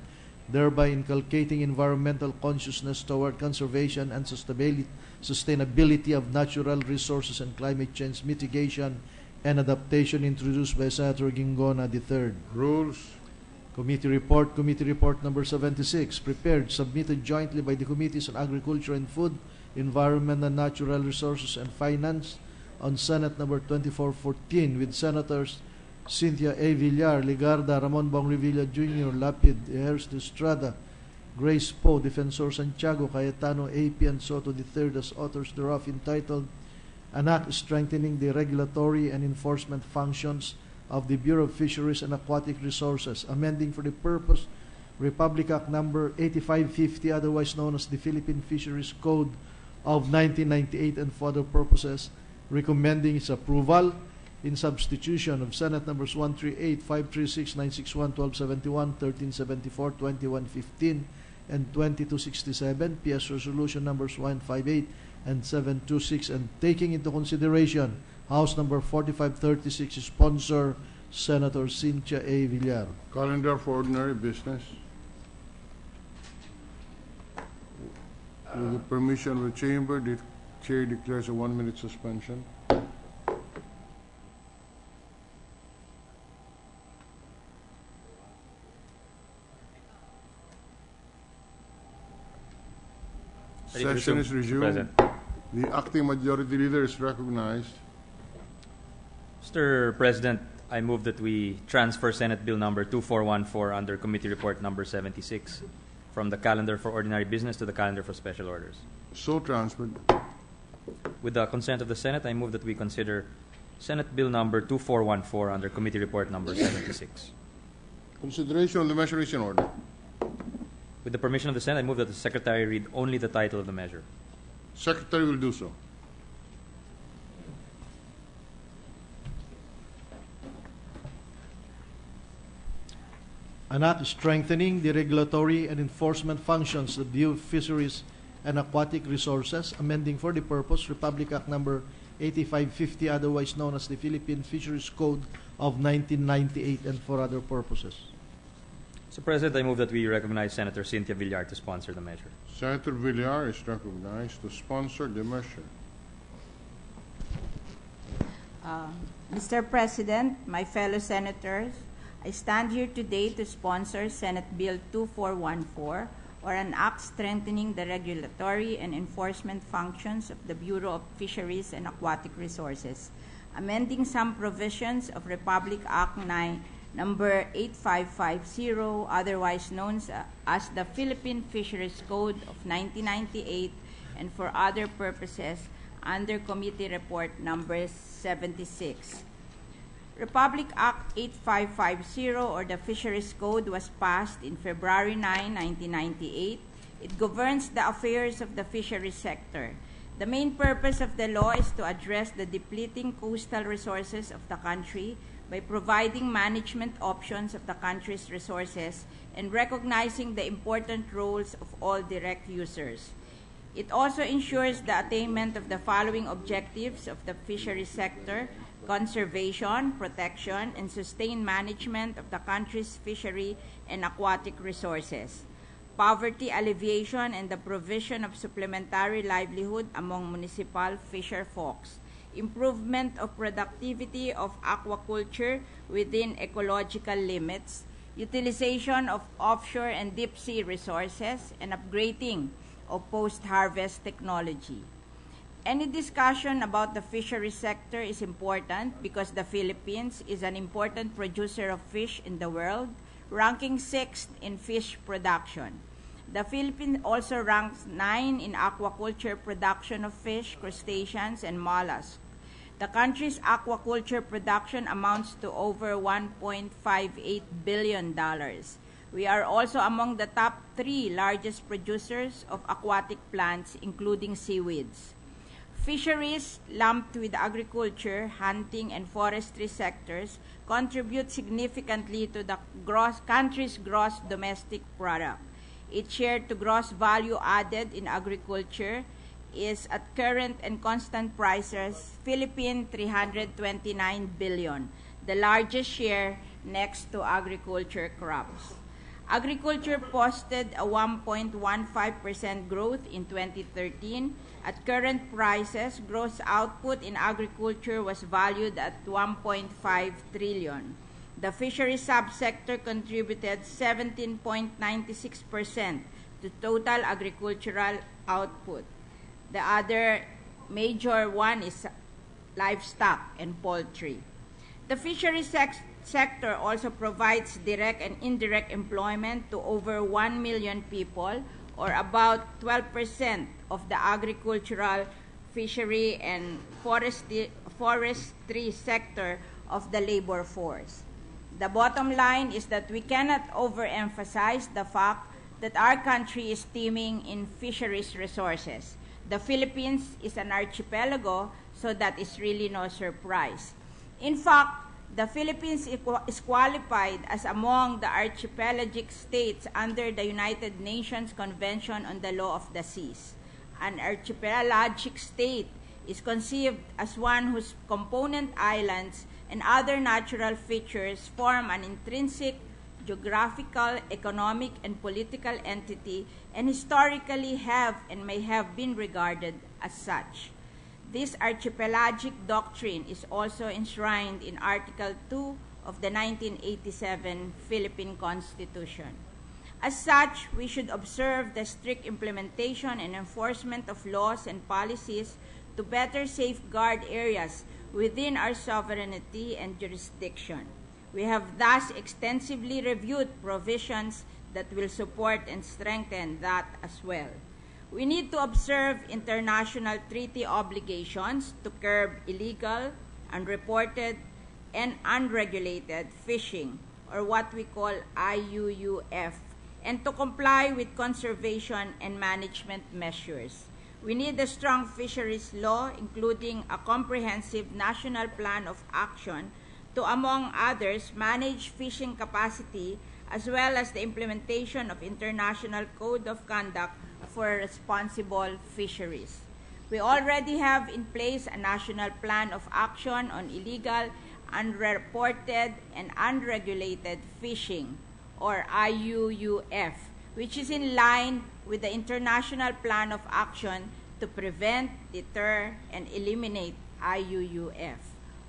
thereby inculcating environmental consciousness toward conservation and sustainability of natural resources and climate change mitigation and adaptation, introduced by Senator Gingona III. Rules. Committee Report Number 76, prepared, submitted jointly by the Committees on Agriculture and Food, Environment and Natural Resources, and Finance on Senate Number 2414, with Senators Cynthia A. Villar, Legarda, Ramon Bong Revilla Jr., Lapid, Ejerce Estrada, Grace Poe, Defensor Santiago, Cayetano A. P. and Soto III as authors thereof, entitled An Act Strengthening the Regulatory and Enforcement Functions of the Bureau of Fisheries and Aquatic Resources, amending for the purpose Republic Act Number 8550, otherwise known as the Philippine Fisheries Code of 1998, and for other purposes, recommending its approval in substitution of Senate Numbers 138, 536, 961, 1271, 1374, 2115, and 2267, PS Resolution Numbers 158 and 726, and taking into consideration House Number 4536, sponsor Senator Cynthia A. Villar. Calendar for ordinary business. With the permission of the Chamber, the Chair declares a 1-minute suspension. Session is resumed. The acting majority leader is recognized. Mr. President, I move that we transfer Senate Bill number 2414 under Committee Report number 76 from the calendar for ordinary business to the calendar for special orders. So transferred. With the consent of the Senate, I move that we consider Senate Bill number 2414 under Committee Report number 76. Consideration of the measure is in order. With the permission of the Senate, I move that the Secretary read only the title of the measure. Secretary will do so. An act strengthening the regulatory and enforcement functions of the fisheries and aquatic resources, amending for the purpose Republic Act Number 8550, otherwise known as the Philippine Fisheries Code of 1998, and for other purposes. Mr. President, I move that we recognize Senator Cynthia Villar to sponsor the measure. Senator Villar is recognized to sponsor the measure. Mr. President, my fellow senators, I stand here today to sponsor Senate Bill 2414, or an act strengthening the regulatory and enforcement functions of the Bureau of Fisheries and Aquatic Resources, amending some provisions of Republic Act Number 8550, otherwise known as the Philippine Fisheries Code of 1998, and for other purposes under Committee Report Number 76. Republic Act 8550, or the Fisheries Code, was passed in February 9, 1998. It governs the affairs of the fisheries sector. The main purpose of the law is to address the depleting coastal resources of the country by providing management options of the country's resources and recognizing the important roles of all direct users. It also ensures the attainment of the following objectives of the fisheries sector: conservation, protection, and sustained management of the country's fishery and aquatic resources, poverty alleviation and the provision of supplementary livelihood among municipal fisher folks, improvement of productivity of aquaculture within ecological limits, utilization of offshore and deep-sea resources, and upgrading of post-harvest technology. Any discussion about the fisheries sector is important because the Philippines is an important producer of fish in the world, ranking 6th in fish production. The Philippines also ranks 9 in aquaculture production of fish, crustaceans, and mollusks. The country's aquaculture production amounts to over $1.58 billion. We are also among the top 3 largest producers of aquatic plants, including seaweeds. Fisheries, lumped with agriculture, hunting, and forestry sectors, contribute significantly to the country's gross domestic product. Its share to gross value added in agriculture is, at current and constant prices, Philippine 329 billion, the largest share next to agriculture crops. Agriculture posted a 1.15% growth in 2013. At current prices, gross output in agriculture was valued at 1.5 trillion. The fisheries subsector contributed 17.96% to total agricultural output. The other major one is livestock and poultry. The fisheries sector also provides direct and indirect employment to over 1 million people, or about 12% of the agricultural, fishery, and forestry sector of the labor force. The bottom line is that we cannot overemphasize the fact that our country is teeming in fisheries resources. The Philippines is an archipelago, so that is really no surprise. In fact, the Philippines is qualified as among the archipelagic states under the United Nations Convention on the Law of the Seas. An archipelagic state is conceived as one whose component islands and other natural features form an intrinsic geographical, economic, and political entity, and historically have and may have been regarded as such. This archipelagic doctrine is also enshrined in Article 2 of the 1987 Philippine Constitution. As such, we should observe the strict implementation and enforcement of laws and policies to better safeguard areas within our sovereignty and jurisdiction. We have thus extensively reviewed provisions that will support and strengthen that as well. We need to observe international treaty obligations to curb illegal, unreported, and unregulated fishing, or what we call IUUF, and to comply with conservation and management measures. We need a strong fisheries law, including a comprehensive national plan of action to, among others, manage fishing capacity as well as the implementation of International Code of Conduct for Responsible Fisheries. We already have in place a national plan of action on illegal, unreported, and unregulated fishing, or IUUF, which is in line with the International Plan of Action to prevent, deter, and eliminate IUUF.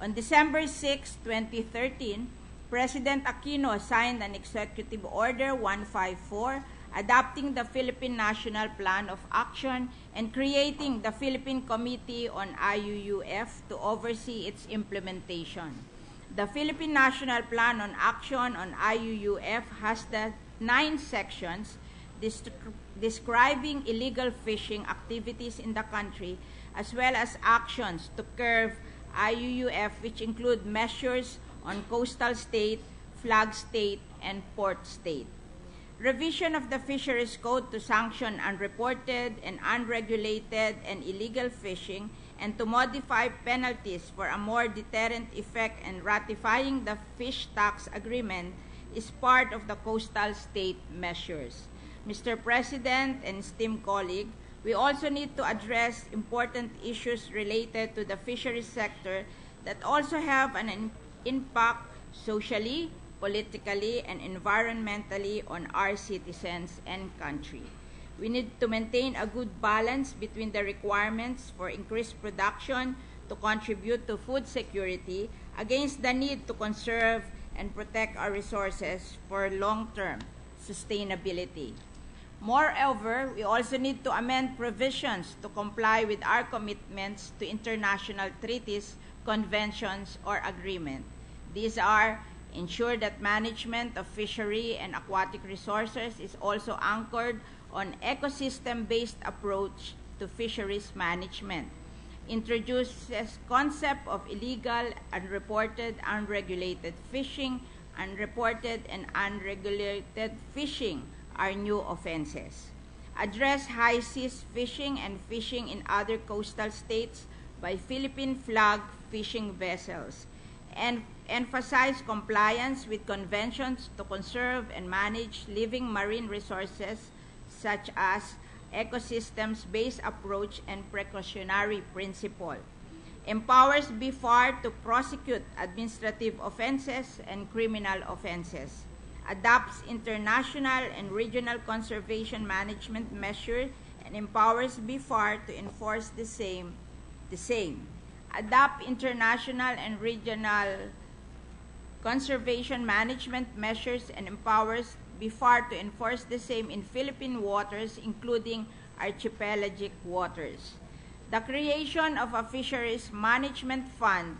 On December 6, 2013, President Aquino signed an Executive Order 154 adopting the Philippine National Plan of Action and creating the Philippine Committee on IUUF to oversee its implementation. The Philippine National Plan on Action on IUUF has the 9 sections describing illegal fishing activities in the country, as well as actions to curb IUUF, which include measures on coastal state, flag state, and port state. Revision of the Fisheries Code to sanction unreported and unregulated and illegal fishing and to modify penalties for a more deterrent effect, and ratifying the fish tax agreement is part of the coastal state measures. Mr. President and esteemed colleague, we also need to address important issues related to the fisheries sector that also have an impact socially, politically, and environmentally on our citizens and country. We need to maintain a good balance between the requirements for increased production to contribute to food security against the need to conserve and protect our resources for long-term sustainability. Moreover, we also need to amend provisions to comply with our commitments to international treaties, conventions, or agreements. These are: ensure that management of fishery and aquatic resources is also anchored on ecosystem-based approach to fisheries management. Introduces concept of illegal, unreported, unregulated fishing. Unreported and unregulated fishing are new offenses. Address high seas fishing and fishing in other coastal states by Philippine flag fishing vessels, and emphasize compliance with conventions to conserve and manage living marine resources such as ecosystems-based approach and precautionary principle. Empowers BFAR to prosecute administrative offenses and criminal offenses. Adopts international and regional conservation management measures and empowers BFAR to enforce the same. Adopt international and regional conservation management measures and empowers BFAR to enforce the same in Philippine waters, including archipelagic waters. The creation of a fisheries management fund,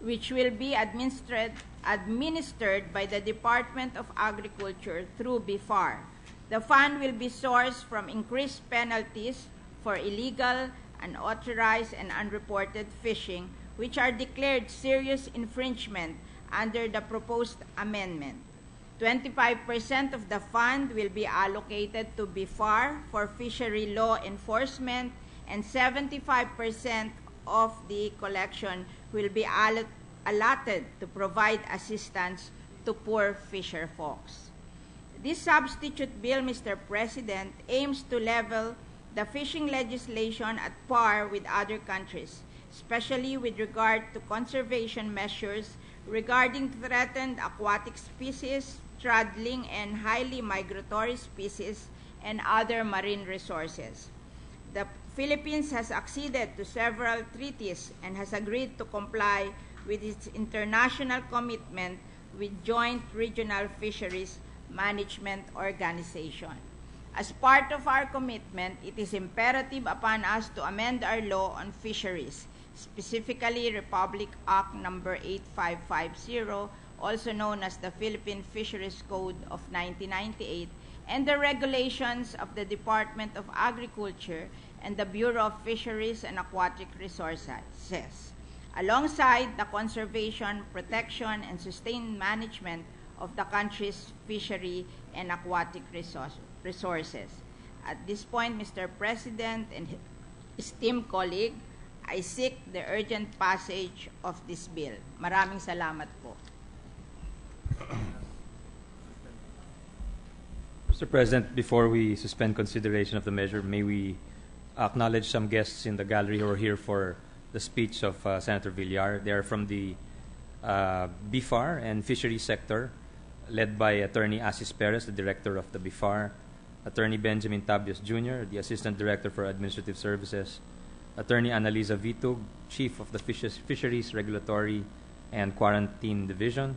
which will be administered by the Department of Agriculture through BFAR. The fund will be sourced from increased penalties for illegal, unauthorized, and unreported fishing, which are declared serious infringement under the proposed amendment. 25% of the fund will be allocated to BFAR for fishery law enforcement, and 75% of the collection will be allotted to provide assistance to poor fisher folks. This substitute bill, Mr. President, aims to level the fishing legislation at par with other countries, especially with regard to conservation measures regarding threatened aquatic species, straddling and highly migratory species, and other marine resources. The Philippines has acceded to several treaties and has agreed to comply with its international commitment with Joint Regional Fisheries Management Organization. As part of our commitment, it is imperative upon us to amend our law on fisheries, specifically Republic Act No. 8550, also known as the Philippine Fisheries Code of 1998, and the regulations of the Department of Agriculture and the Bureau of Fisheries and Aquatic Resources, alongside the conservation, protection, and sustained management of the country's fishery and aquatic resources. At this point, Mr. President and esteemed colleague, I seek the urgent passage of this bill. Maraming salamat po. Mr. President, before we suspend consideration of the measure, may we acknowledge some guests in the gallery who are here for the speech of Senator Villar. They are from the BIFAR and Fisheries sector, led by Attorney Asis Perez, the Director of the BIFAR, Attorney Benjamin Tabios Jr., the Assistant Director for Administrative Services, Attorney Annalisa Vitug, Chief of the Fisheries Regulatory and Quarantine Division,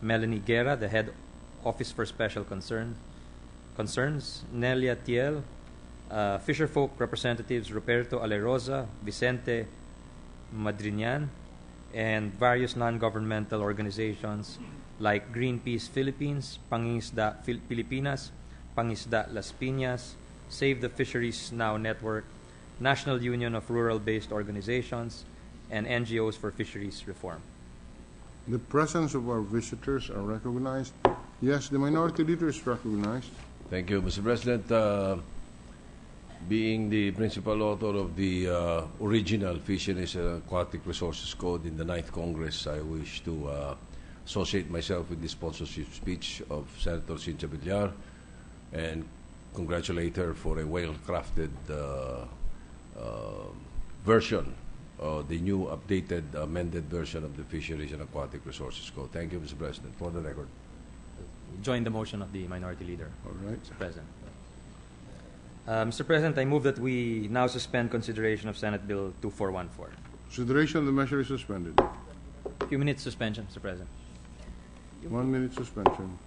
Melanie Guerra, the Head Office for Special Concerns, Nelia Tiel, Fisherfolk representatives Ruperto Alerosa, Vicente Madrinian, and various non-governmental organizations like Greenpeace Philippines, Pangisda Pilipinas, Pangisda Las Piñas, Save the Fisheries Now Network, National Union of Rural-Based Organizations, and NGOs for Fisheries Reform. The presence of our visitors are recognized. Yes, the Minority Leader is recognized. Thank you, Mr. President. Being the principal author of the original Fisheries and Aquatic Resources Code in the 9th Congress, I wish to associate myself with the sponsorship speech of Senator Cynthia Villar and congratulate her for a well-crafted version, the new updated, amended version of the Fisheries and Aquatic Resources Code. Thank you, Mr. President. For the record. Join the motion of the Minority Leader. All right. Mr. President. Mr. President, I move that we now suspend consideration of Senate Bill 2414. Consideration of the measure is suspended. A few minutes suspension, Mr. President. 1 minute suspension.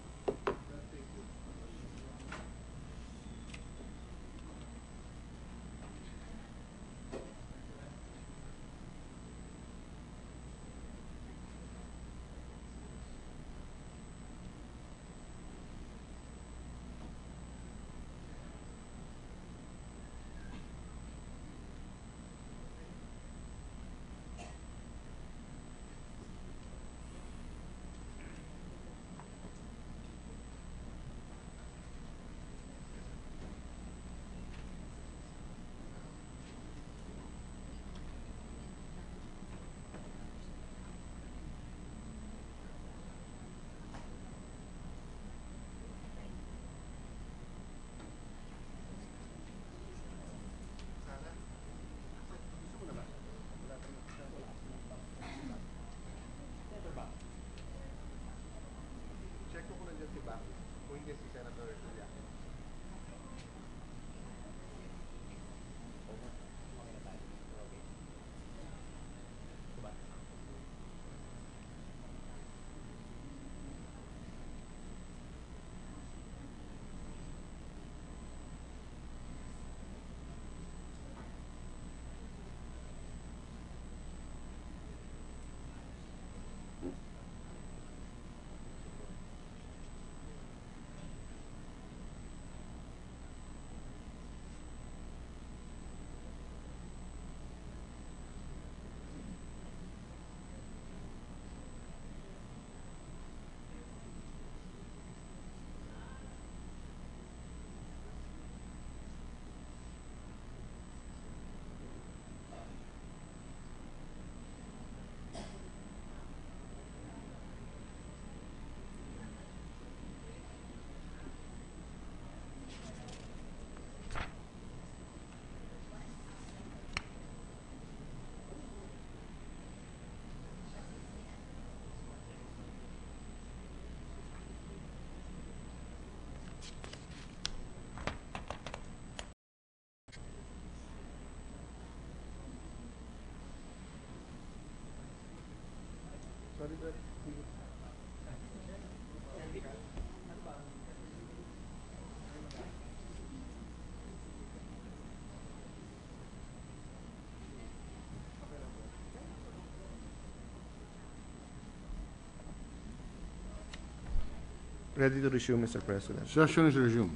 Ready to resume, Mr. President. Session is resumed.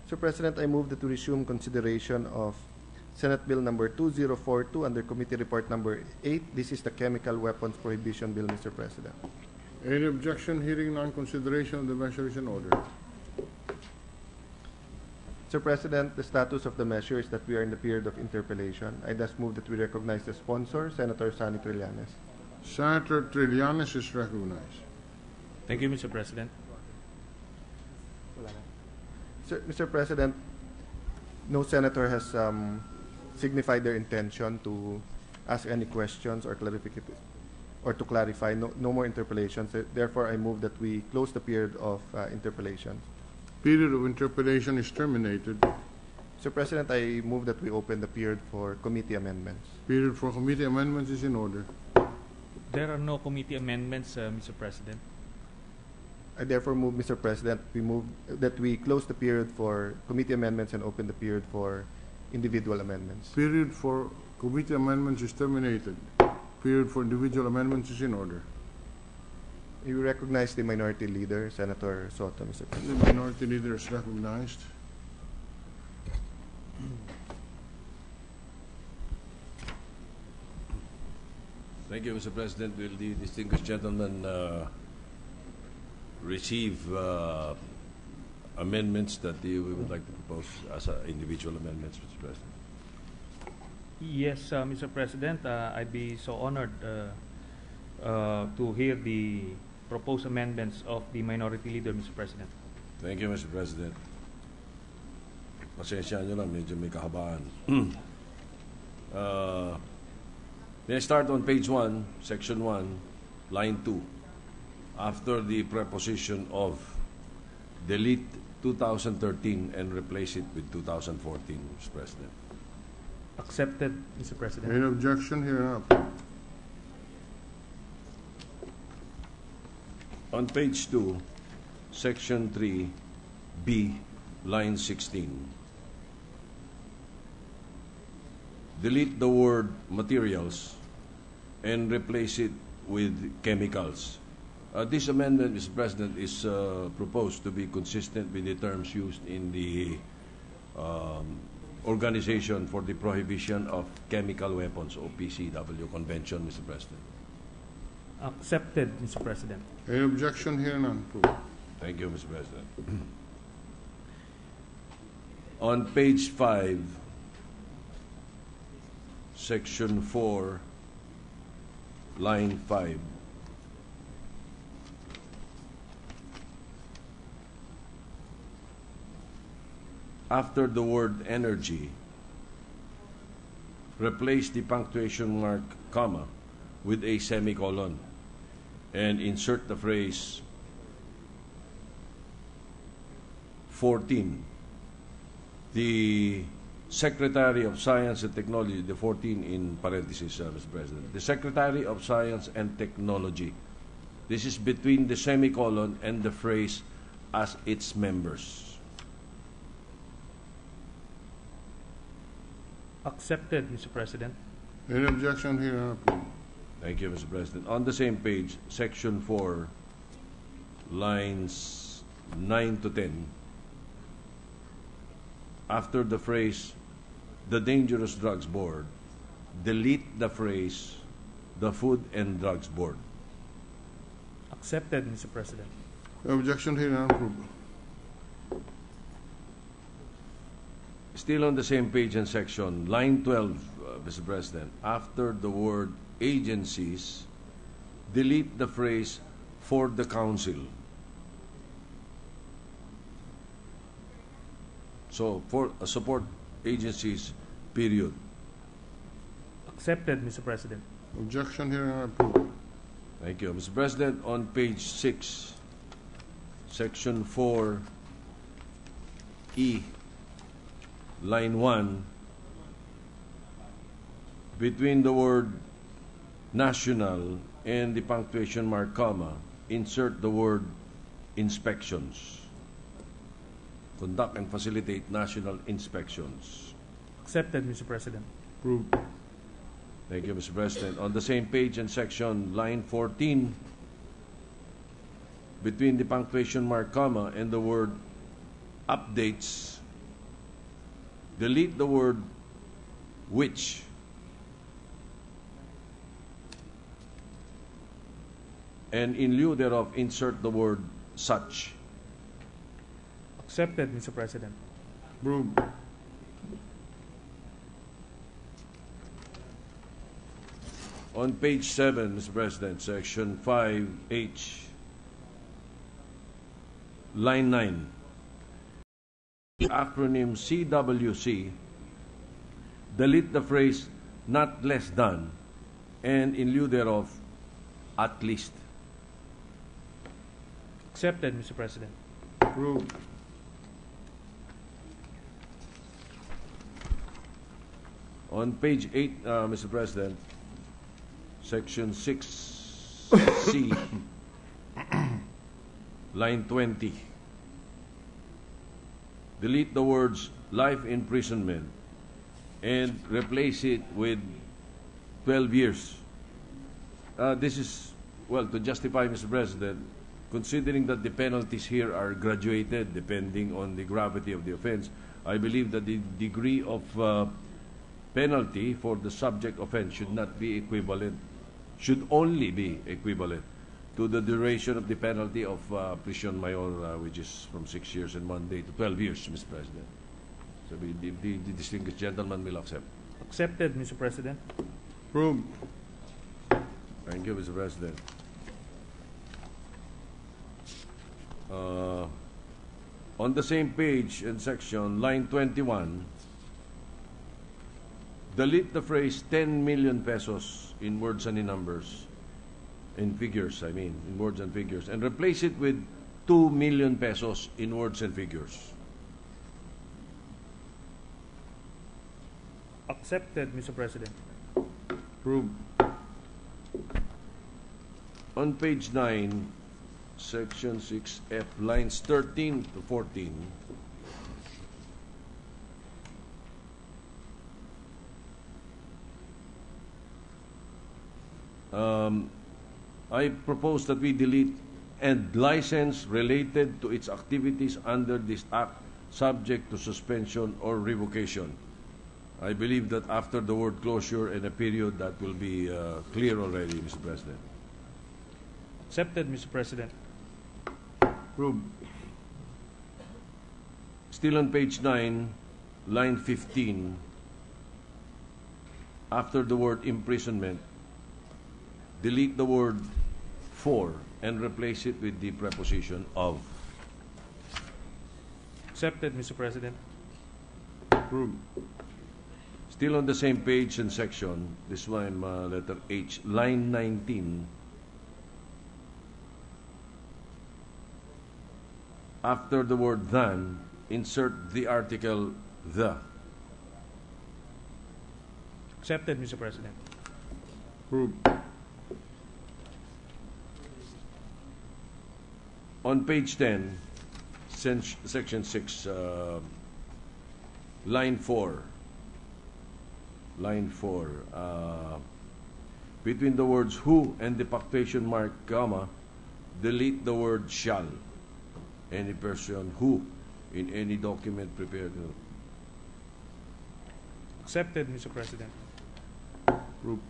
Mr. President, I move that we resume consideration of Senate Bill number 2042 under Committee Report number 8. This is the Chemical Weapons Prohibition Bill, Mr. President. Any objection? Hearing none, consideration of the measure is in order. Mr. President, the status of the measure is that we are in the period of interpellation. I thus move that we recognize the sponsor, Senator Sonny Trillanes. Senator Trillanes is recognized. Thank you, Mr. President. Mr. President, no senator has signified their intention to ask any questions or to clarify. No more interpellations. Therefore, I move that we close the period of interpellations. Period of interpellation is terminated. Mr. President, I move that we open the period for committee amendments. Period for committee amendments is in order. There are no committee amendments, Mr. President. I therefore move, Mr. President, that we close the period for committee amendments and open the period for individual amendments. Period for committee amendments is terminated. Period for individual amendments is in order. You recognize the Minority Leader, Senator Soto, Mr. President. The Minority Leader is recognized. Thank you, Mr. President. Will the distinguished gentleman receive amendments that we would like to propose as individual amendments, Mr. President? Yes, Mr. President, I'd be so honored to hear the proposed amendments of the Minority Leader, Mr. President. Thank you, Mr. President. Pasensya nyo lang, medyo may kahabaan. May I start on page 1, section 1, line 2. After the preposition of, delete 2013 and replace it with 2014, Mr. President. Accepted, Mr. President. Any objection here? On page 2, section 3, B, line 16. Delete the word materials and replace it with chemicals. This amendment, Mr. President, is proposed to be consistent with the terms used in the Organization for the Prohibition of Chemical Weapons, OPCW Convention, Mr. President. Accepted, Mr. President. Any objection here? None. Thank you, Mr. President. On page 5, section 4, line 5. After the word energy, replace the punctuation mark, comma, with a semicolon and insert the phrase 14. The Secretary of Science and Technology, the 14 in parentheses, Mr. President. The Secretary of Science and Technology. This is between the semicolon and the phrase as its members. Accepted, Mr. President. Any objection here? Thank you, Mr. President. On the same page, section 4, lines 9 to 10, after the phrase, the Dangerous Drugs Board, delete the phrase, the Food and Drugs Board. Accepted, Mr. President. No objection here? Still on the same page and section, line 12, Mr. President, after the word agencies, delete the phrase for the council. So, for support agencies, period. Accepted, Mr. President. Objection here? Thank you. Mr. President, on page 6, section 4, E, line 1, between the word national and the punctuation mark, comma, insert the word inspections. Conduct and facilitate national inspections. Accepted, Mr. President. Approved. Thank you, Mr. President. On the same page and section, line 14, between the punctuation mark, comma, and the word updates, delete the word which. And in lieu thereof, insert the word such. Accepted, Mr. President. Approved. On page 7, Mr. President, section 5H, line 9, acronym CWC, delete the phrase not less than, and in lieu thereof, at least. Accepted, Mr. President. Approved. On page 8, Mr. President, section 6C, line 20. Delete the words life imprisonment and replace it with 12 years. This is, well, to justify, Mr. President, considering that the penalties here are graduated depending on the gravity of the offense, I believe that the degree of penalty for the subject offense should not be equivalent, should only be equivalent to the duration of the penalty of prisión mayor, which is from 6 years and 1 day to 12 years, Mr. President. So the distinguished gentleman will accept. Accepted, Mr. President. Approved. Thank you, Mr. President. On the same page and section, line 21, delete the phrase 10 million pesos in words and in numbers, in figures, I mean, in words and figures, and replace it with 2 million pesos in words and figures. Accepted, Mr. President. Approved. On page 9, section 6F, lines 13 to 14, I propose that we delete and license related to its activities under this act subject to suspension or revocation. I believe that after the word closure and a period, that will be clear already, Mr. President. Accepted, Mr. President. Approved. Still on page 9, line 15, after the word imprisonment, delete the word for and replace it with the preposition of. Accepted, Mr. President. Approved. Still on the same page and section, this one, letter H, line 19, after the word than, insert the article the. Accepted, Mr. President. Approved. On page 10, section 6, line 4, between the words who and the punctuation mark, comma, delete the word shall. Any person who in any document prepared. Accepted, Mr. President. Approved.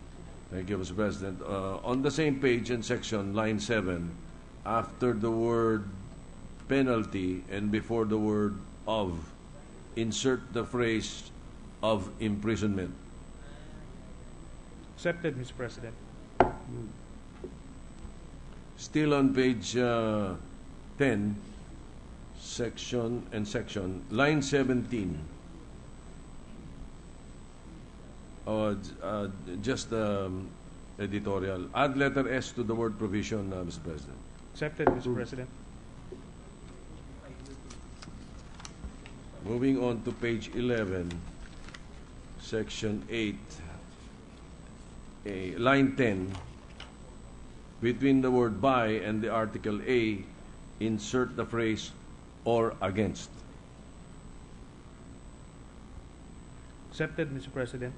Thank you, Mr. President. On the same page and section, line 7, after the word penalty and before the word of, insert the phrase of imprisonment. Accepted, Mr. President. Still on page 10, section, line 17. Just editorial. Add letter S to the word provision, Mr. President. Accepted, Mr. President. Moving on to page 11, section 8, line 10, between the word by and the article a, insert the phrase or against. Accepted, Mr. President.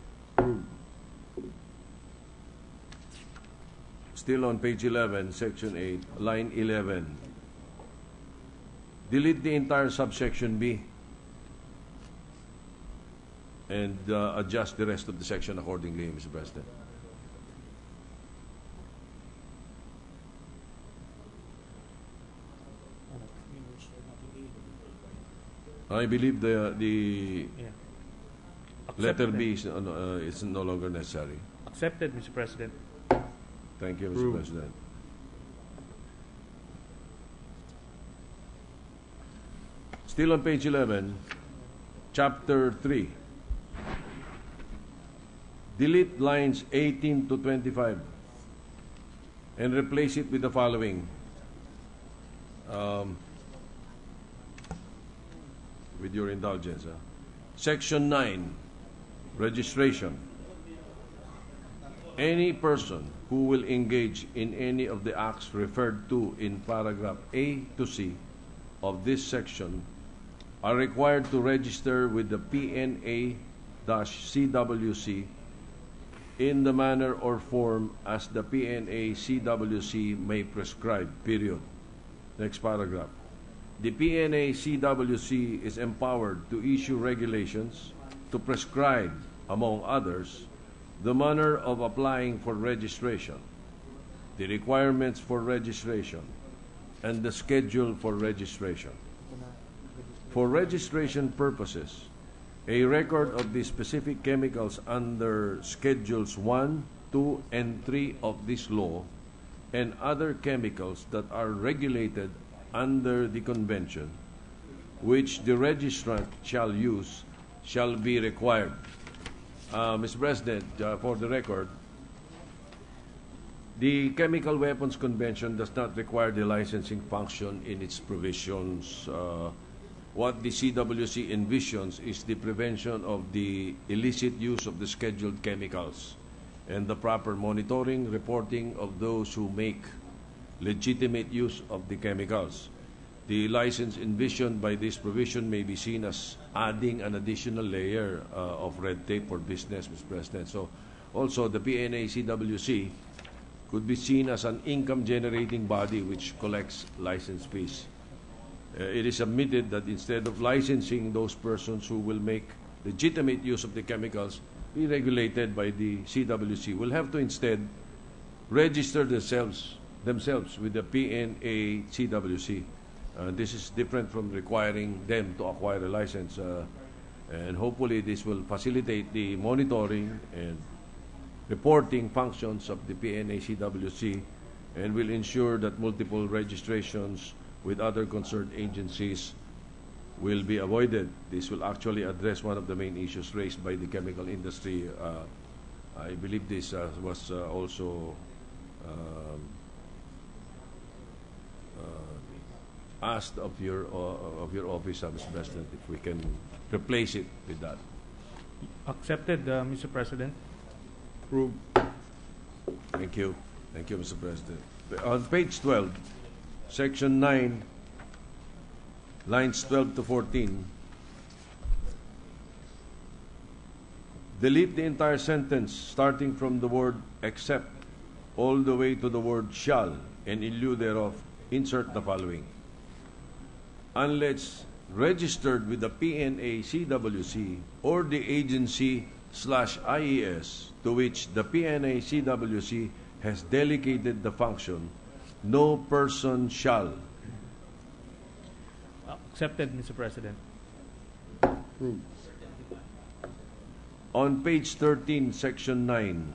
Still on page 11, section 8, line 11. Delete the entire subsection B and adjust the rest of the section accordingly, Mr. President. I believe the letter B is no longer necessary. Accepted, Mr. President. Thank you, Mr. President. Still on page 11, Chapter 3. Delete lines 18 to 25 and replace it with the following. With your indulgence. Section 9, registration. Any person who will engage in any of the acts referred to in paragraph A to C of this section are required to register with the PNA-CWC in the manner or form as the PNA-CWC may prescribe, period. Next paragraph. The PNA-CWC is empowered to issue regulations to prescribe, among others, the manner of applying for registration, the requirements for registration, and the schedule for registration. For registration purposes, a record of the specific chemicals under Schedules 1, 2, and 3 of this law and other chemicals that are regulated under the convention, which the registrant shall use, shall be required. Mr. President, for the record, the Chemical Weapons Convention does not require the licensing function in its provisions. What the CWC envisions is the prevention of the illicit use of the scheduled chemicals and the proper monitoring, reporting of those who make legitimate use of the chemicals. The license envisioned by this provision may be seen as adding an additional layer of red tape for business, Mr. President. So also the PNA-CWC could be seen as an income-generating body which collects license fees. It is submitted that instead of licensing those persons who will make legitimate use of the chemicals be regulated by the CWC, will have to instead register themselves with the PNA-CWC. This is different from requiring them to acquire a license, and hopefully this will facilitate the monitoring and reporting functions of the PNA-CWC and will ensure that multiple registrations with other concerned agencies will be avoided. This will actually address one of the main issues raised by the chemical industry. I believe this was also asked of your office, Mr. President, if we can replace it with that. Accepted, Mr. President. Approved. Thank you. Thank you, Mr. President. On page 12, Section 9, lines 12 to 14, delete the entire sentence starting from the word except all the way to the word shall, and in lieu thereof, insert the following. Unless registered with the PNA-CWC or the agency/IES to which the PNA-CWC has delegated the function, no person shall. Accepted, Mr. President. Approved. On page 13, Section 9,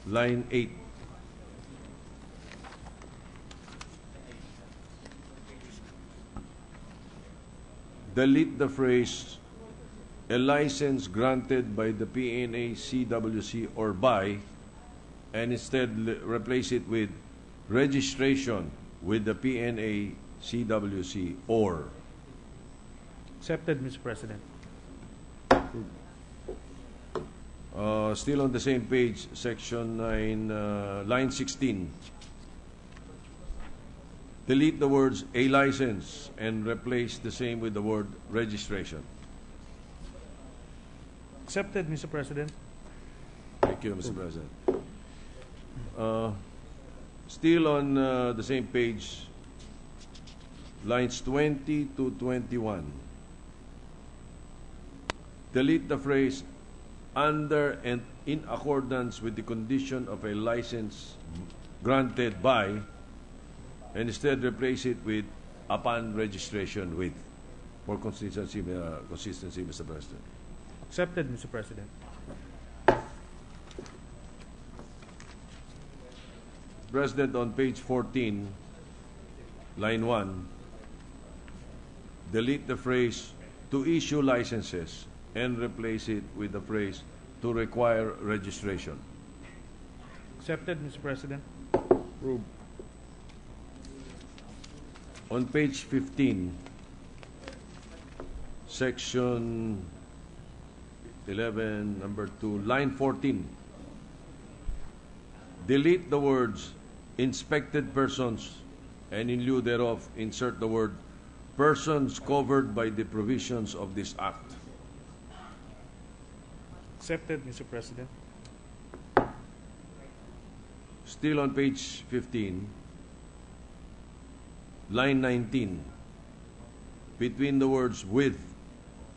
line 8. Delete the phrase, a license granted by the PNA-CWC or by, and instead replace it with registration with the PNA-CWC or. Accepted, Mr. President. Still on the same page, Section 9, line 16. Delete the words a license and replace the same with the word registration. Accepted, Mr. President. Thank you, Mr. President. Still on the same page, lines 20 to 21. Delete the phrase under and in accordance with the condition of a license granted by, and instead replace it with upon registration with, for consistency, Mr. President. Accepted, Mr. President. President, on page 14, line 1, delete the phrase to issue licenses and replace it with the phrase to require registration. Accepted, Mr. President. Approved. On page 15, section 11, number 2, line 14, delete the words inspected persons and in lieu thereof insert the word persons covered by the provisions of this act. Accepted, Mr. President. Still on page 15, line 19, between the words with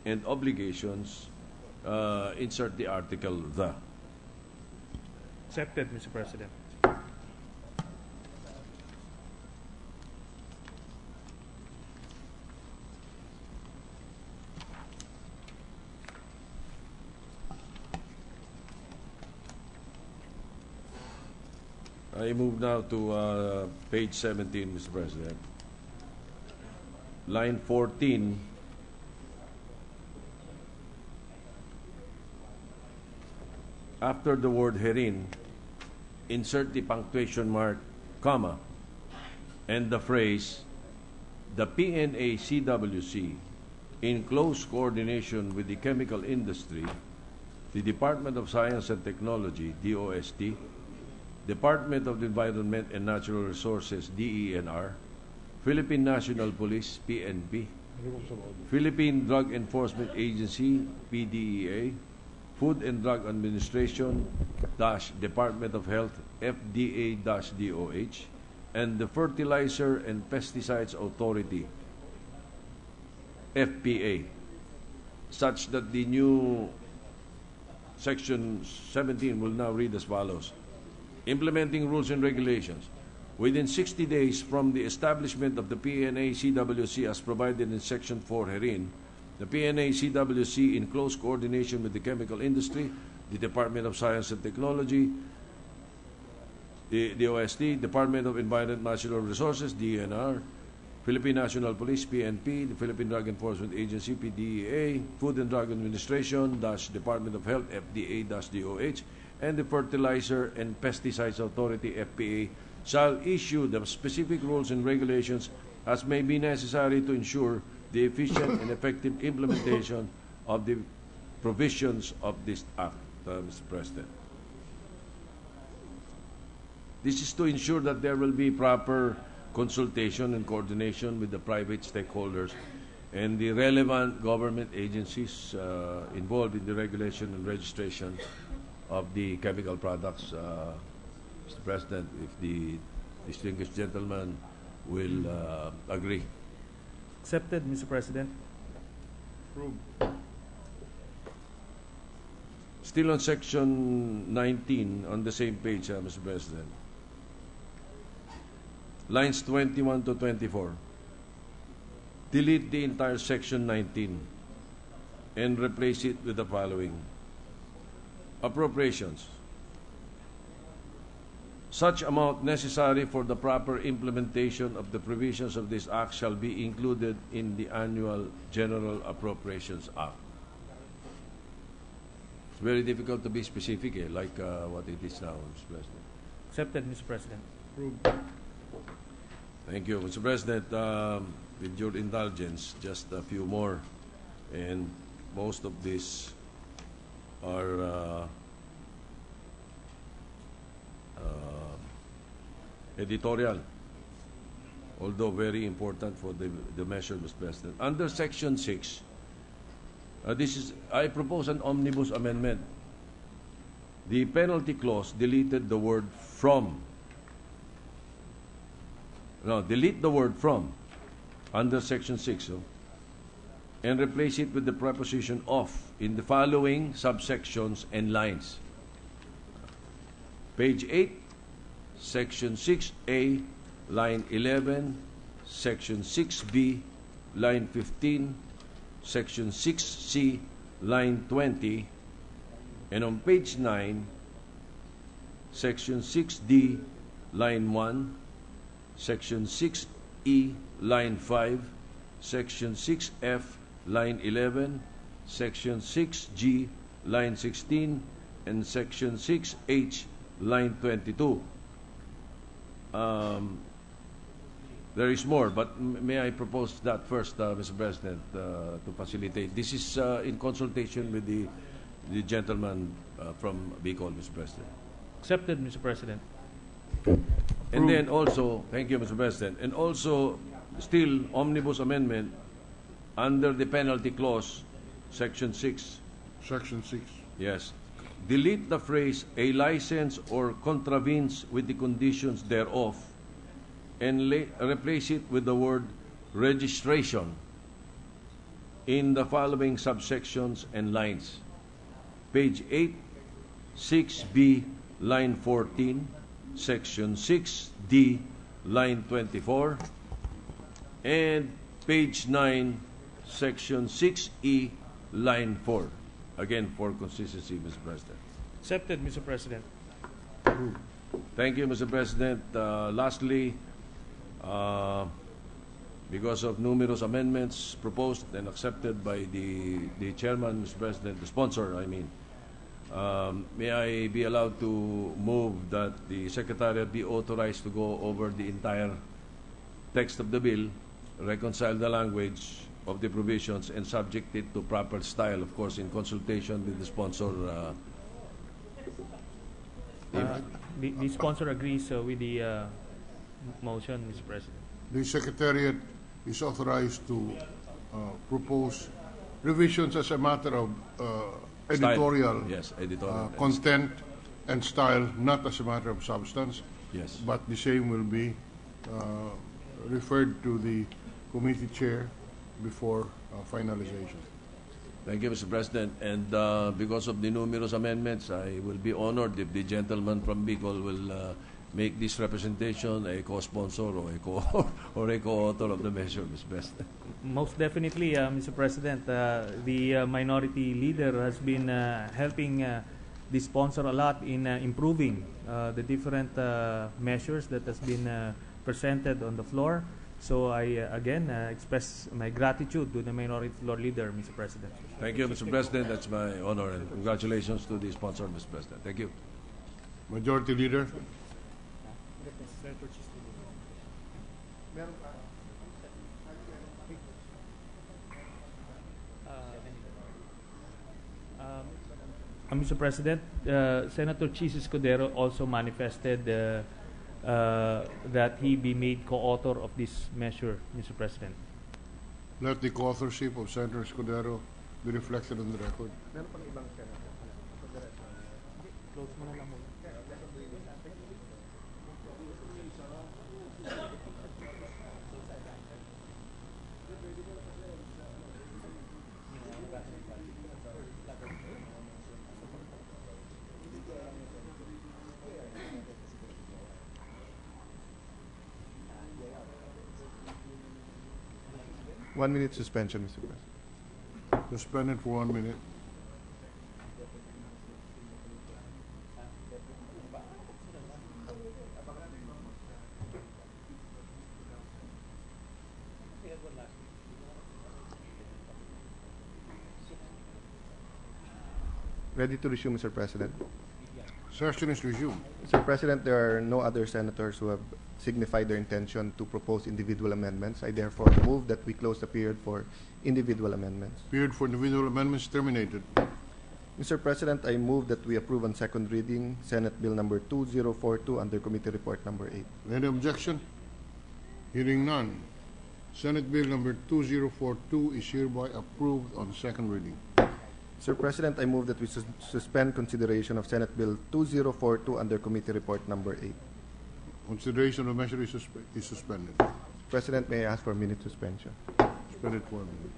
and obligations, insert the article the. Accepted, Mr. President. I move now to page 17, Mr. President. Line 14, after the word herein, insert the punctuation mark, comma, and the phrase, the PNA CWC, in close coordination with the chemical industry, the Department of Science and Technology, DOST, Department of the Environment and Natural Resources, DENR, Philippine National Police, PNP, Philippine Drug Enforcement Agency, PDEA, Food and Drug Administration - Department of Health, FDA-DOH, and the Fertilizer and Pesticides Authority, FPA, such that the new section 17 will now read as follows. Implementing rules and regulations. Within 60 days from the establishment of the PNA CWC as provided in Section 4 herein, the PNA CWC, in close coordination with the chemical industry, the Department of Science and Technology, the DOST, Department of Environment and Natural Resources, DENR, Philippine National Police, PNP, the Philippine Drug Enforcement Agency, PDEA, Food and Drug Administration - Department of Health, FDA-DOH, and the Fertilizer and Pesticides Authority, FPA, shall issue the specific rules and regulations as may be necessary to ensure the efficient and effective implementation of the provisions of this Act, Mr. President. This is to ensure that there will be proper consultation and coordination with the private stakeholders and the relevant government agencies involved in the regulation and registration of the chemical products. Mr. President, if the distinguished gentleman will agree. Accepted, Mr. President. Approved. Still on section 19, on the same page, Mr. President. Lines 21 to 24. Delete the entire section 19 and replace it with the following. Appropriations. Such amount necessary for the proper implementation of the provisions of this Act shall be included in the annual General Appropriations Act. It's very difficult to be specific, like what it is now, Mr. President. Accepted, Mr. President. Approved. Thank you, Mr. President. With your indulgence, just a few more, and most of these are editorial, although very important for the measure, Mr. President. Under Section 6, I propose an omnibus amendment. The penalty clause deleted the word from. No, delete the word from under Section 6 and replace it with the preposition of in the following subsections and lines. Page 8, Section 6A, line 11, Section 6B, line 15, Section 6C, line 20, and on page 9, Section 6D, line 1, Section 6E, line 5, Section 6F, line 11, section 6G, line 16, and section 6H, line 22. There is more, but may I propose that first, Mr. President, to facilitate. This is in consultation with the gentleman from Bicol, Mr. President. Accepted, Mr. President. And then also, thank you, Mr. President, and also still omnibus amendment under the penalty clause, section 6. Section 6. Yes. Delete the phrase a license or contravenes with the conditions thereof and replace it with the word registration in the following subsections and lines. Page 8, 6B, line 14, section 6D, line 24, and page 9, section 6E, line 4. Again, for consistency, Mr. President. Accepted, Mr. President. Thank you, Mr. President. Lastly, because of numerous amendments proposed and accepted by the chairman, Mr. President, the sponsor, I mean, may I be allowed to move that the Secretariat be authorized to go over the entire text of the bill, reconcile the language of the provisions, and subject it to proper style, of course, in consultation with the sponsor. The sponsor agrees with the motion, Mr. President. The Secretariat is authorized to propose revisions as a matter of editorial, yes, editorial content and style, not as a matter of substance. Yes. But the same will be referred to the committee chair before finalization. Thank you, Mr. President. And because of the numerous amendments, I will be honored if the gentleman from Bicol will make this representation a co-sponsor or a co-author of the measure, Mr. President. Most definitely, Mr. President. The minority leader has been helping the sponsor a lot in improving the different measures that has been presented on the floor. So I again express my gratitude to the minority floor leader, Mr. President. Thank you, Mr. President. That's my honor, and congratulations to the sponsor, Mr. President. Thank you. Majority Leader. Mr. President, Senator Chis Escudero also manifested that he be made co-author of this measure, Mr. President. Let the co-authorship of Senator Escudero be reflected on the record. One minute suspension, Mr. President. Suspended for 1 minute. Ready to resume, Mr. President. Session is resumed. Mr. President, there are no other senators who have signified their intention to propose individual amendments. I therefore move that we close the period for individual amendments. Period for individual amendments terminated. Mr. President, I move that we approve on second reading Senate Bill number 2042 under Committee Report number 8. Any objection? Hearing none. Senate Bill number 2042 is hereby approved on second reading. Mr. President, I move that we suspend consideration of Senate Bill 2042 under Committee Report number 8. Consideration of the measure is suspended. President, may I ask for a minute suspension? Suspended for a minute.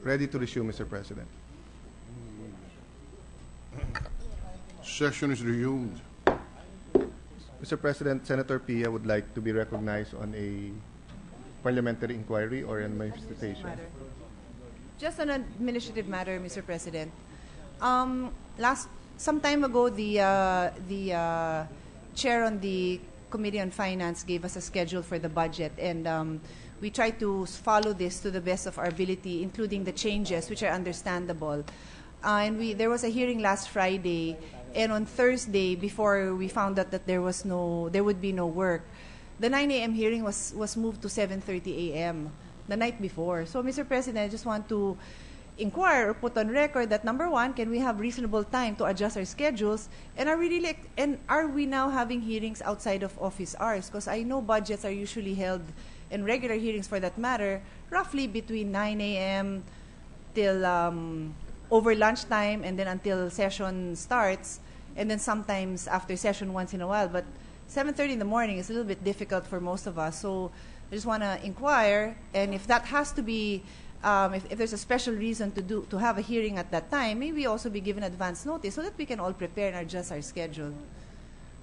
Ready to resume, Mr. President. Session is resumed. Mr. President, Senator Pia would like to be recognized on a parliamentary inquiry or an manifestation. Just an administrative matter, Mr. President. Some time ago, the chair on the Committee on Finance gave us a schedule for the budget, and we tried to follow this to the best of our ability, including the changes, which are understandable. There was a hearing last Friday, and on Thursday, before we found out that there would be no work, the 9 a.m. hearing was moved to 7:30 a.m. the night before. So, Mr. President, I just want to inquire or put on record that, number one, can we have reasonable time to adjust our schedules, and are we now having hearings outside of office hours? Because I know budgets are usually held, and regular hearings for that matter, roughly between 9 a.m. till over lunchtime, and then until session starts, and then sometimes after session once in a while. But 7:30 in the morning is a little bit difficult for most of us. So I just want to inquire, and if that has to be, if there's a special reason to have a hearing at that time, maybe also be given advance notice so that we can all prepare and adjust our schedule.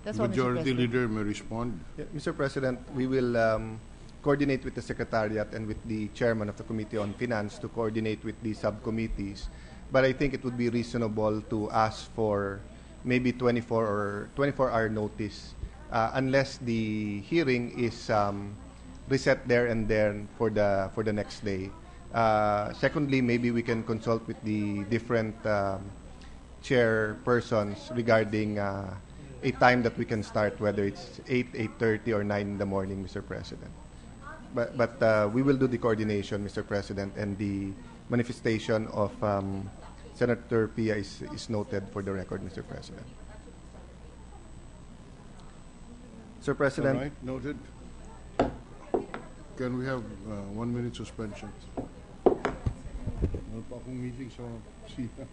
That's all, Mr. Majority President. Leader may respond. Yeah, Mr. President, we will coordinate with the Secretariat and with the Chairman of the Committee on Finance to coordinate with the subcommittees. But I think it would be reasonable to ask for maybe 24-hour notice unless the hearing is reset there and then for the next day. Secondly, maybe we can consult with the different chairpersons regarding a time that we can start, whether it's 8:30 or 9 in the morning, Mr. President. But we will do the coordination, Mr. President, and the manifestation of Senator Pia is noted for the record, Mr. President. Mr. President. All right, noted. Can we have 1 minute suspension? Meron pa akong meeting sa SIA.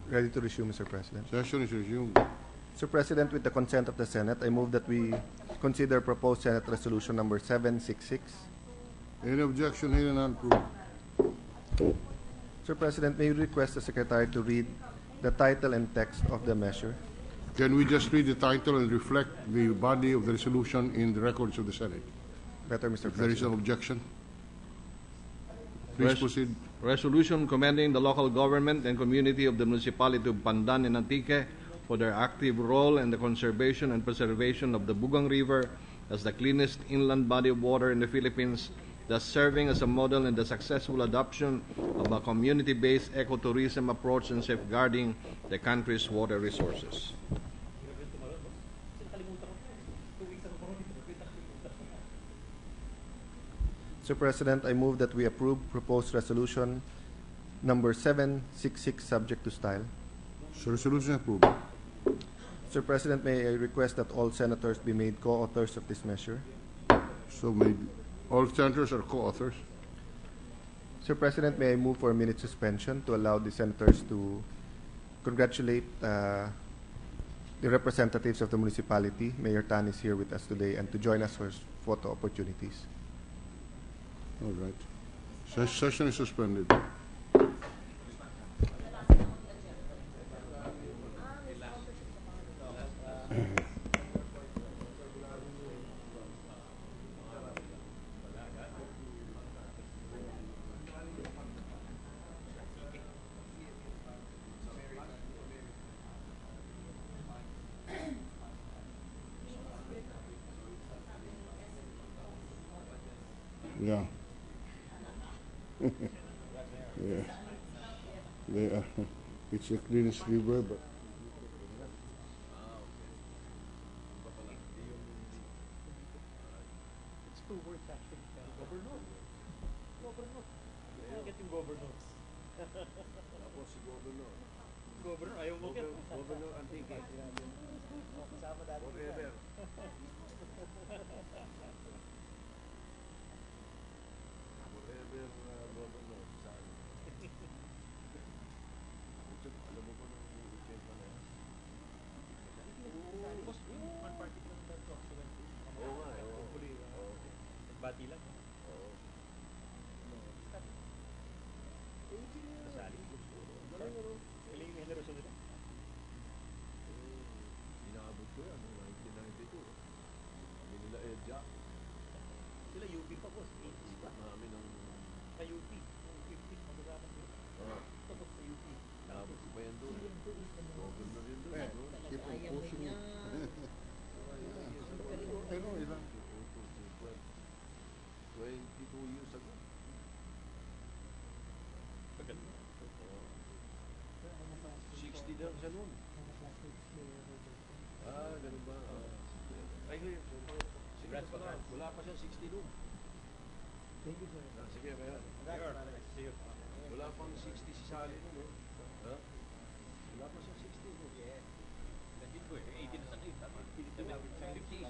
Ready to resume, Mr. President. Session is resumed. Mr. President, with the consent of the Senate, I move that we consider proposed Senate Resolution number 766. Any objection? Hearing none, approved. Mr. President, may we request the Secretary to read the title and text of the measure? Can we just read the title and reflect the body of the resolution in the records of the Senate? Better, Mr. If there is President. an objection, please proceed. Resolution commending the local government and community of the municipality of Pandan and Antique for their active role in the conservation and preservation of the Bugang River as the cleanest inland body of water in the Philippines, thus serving as a model in the successful adoption of a community-based ecotourism approach in safeguarding the country's water resources. Mr. President, I move that we approve proposed resolution number 766 subject to style. So resolution approved. Mr. President, may I request that all senators be made co-authors of this measure? So made. All senators are co-authors. Mr. President, may I move for a minute suspension to allow the senators to congratulate the representatives of the municipality. Mayor Tan is here with us today, and to join us for photo opportunities. All right. Session is suspended. Yeah. Yeah. Yeah. It's the cleanest river, but It's two words actually. Governor. Governor. Bakit yung governor? tapos si Governor. Governor, ayaw mo kaya. Governor Antique. Kasama dati. Forever. Forever Governor. Saan? Alam mo ba nung weekend pa na yan? Oo nga, oo. Bati lang. Oo. Kasali. Galing yung henerosyon nila. Inaabot ko yan, 1992. Kami nila Edja. Sila UP pa boss. 80s pa. Namin ang... Sa UP. 50s. Magagapan ko. Tapos sa UP. Naabot ko pa yan doon. Governor yun doon. Keep on pushing it. Pero ilan? 22 years ago. Tagal. 60 lang siya noon. Ganun ba? Ay, Congrats, congrats. wala pa siya 60 noon. Thank you, sir. Sige, kaya. See you. Wala pang 60 si Sally noon. Ha? Wala pa siya 60 noon. Yeah. Nandito ko eh. 80 na sa kayo. Tama. 50.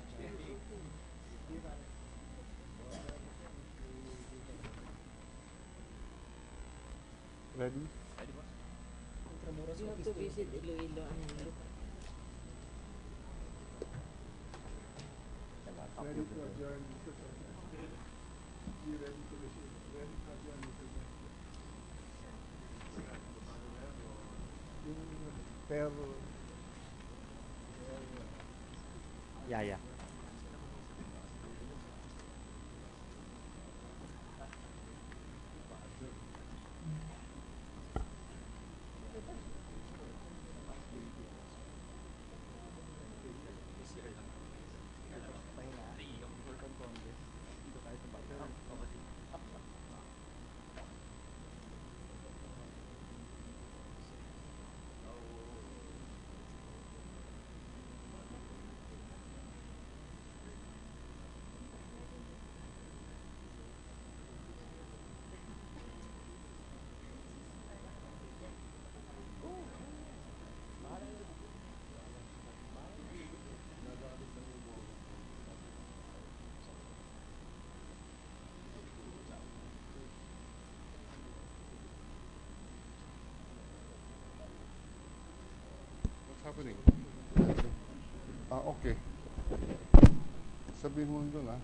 Ready? Ready boss? You have to visit Iloilo and look. Ready to adjourn, Mr. President. You ready to receive? Ready to adjourn, Mr. President. Pero... Yeah. happening? Okay. Sabihin mo doon, ha?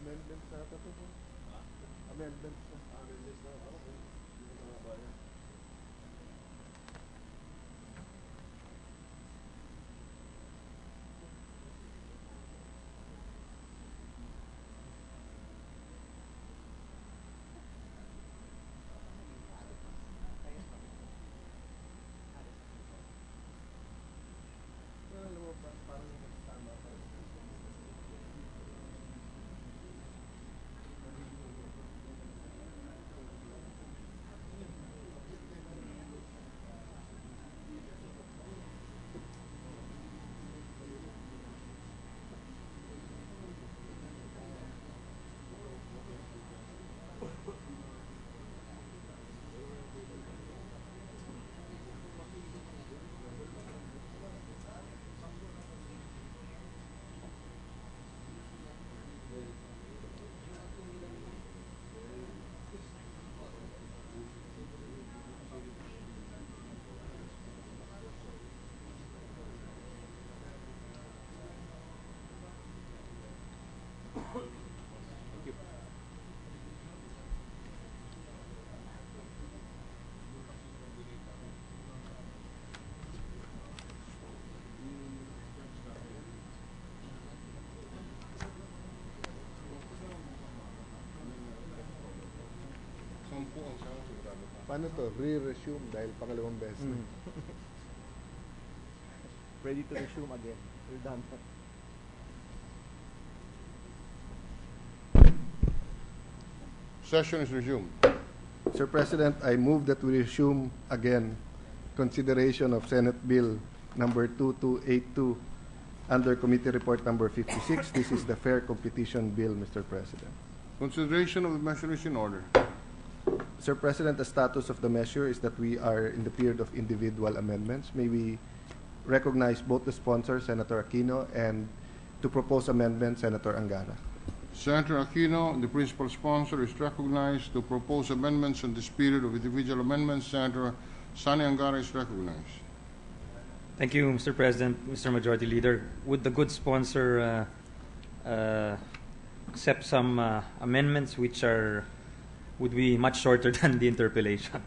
Amendments na ito po. Amendments na. Amendments na. Hindi ko na bayan. Alam mo ba, parang tama pa. Paano to? Re-resume dahil pangalawang beses na. Ready to resume again. We're done. Session is resumed. Sir President, I move that we resume again consideration of Senate Bill number 2282 under Committee Report number 56. This is the Fair Competition Bill, Mr. President. Consideration of the measure is in order. Sir President, the status of the measure is that we are in the period of individual amendments. May we recognize both the sponsor, Senator Aquino, and to propose amendment, Senator Angara. Senator Aquino, the principal sponsor, is recognized to propose amendments in the spirit of individual amendments. Senator Sani Angara is recognized. Thank you, Mr. President, Mr. Majority Leader. Would the good sponsor accept some amendments which would be much shorter than the interpellation?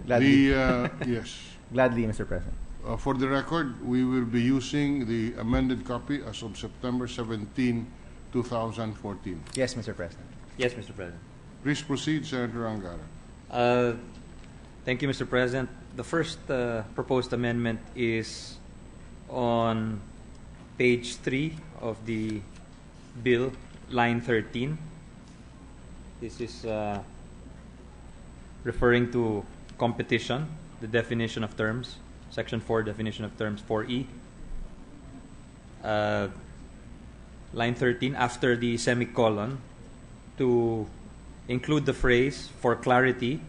Gladly. Yes. Gladly, Mr. President. For the record, we will be using the amended copy as of September 17, 2014. Yes, Mr. President. Yes, Mr. President. Please proceed, Senator Angara. Thank you, Mr. President. The first proposed amendment is on page 3 of the bill, line 13. This is referring to competition, the definition of terms, Section 4, definition of terms, 4E. Line 13, after the semicolon, to include the phrase, for clarity,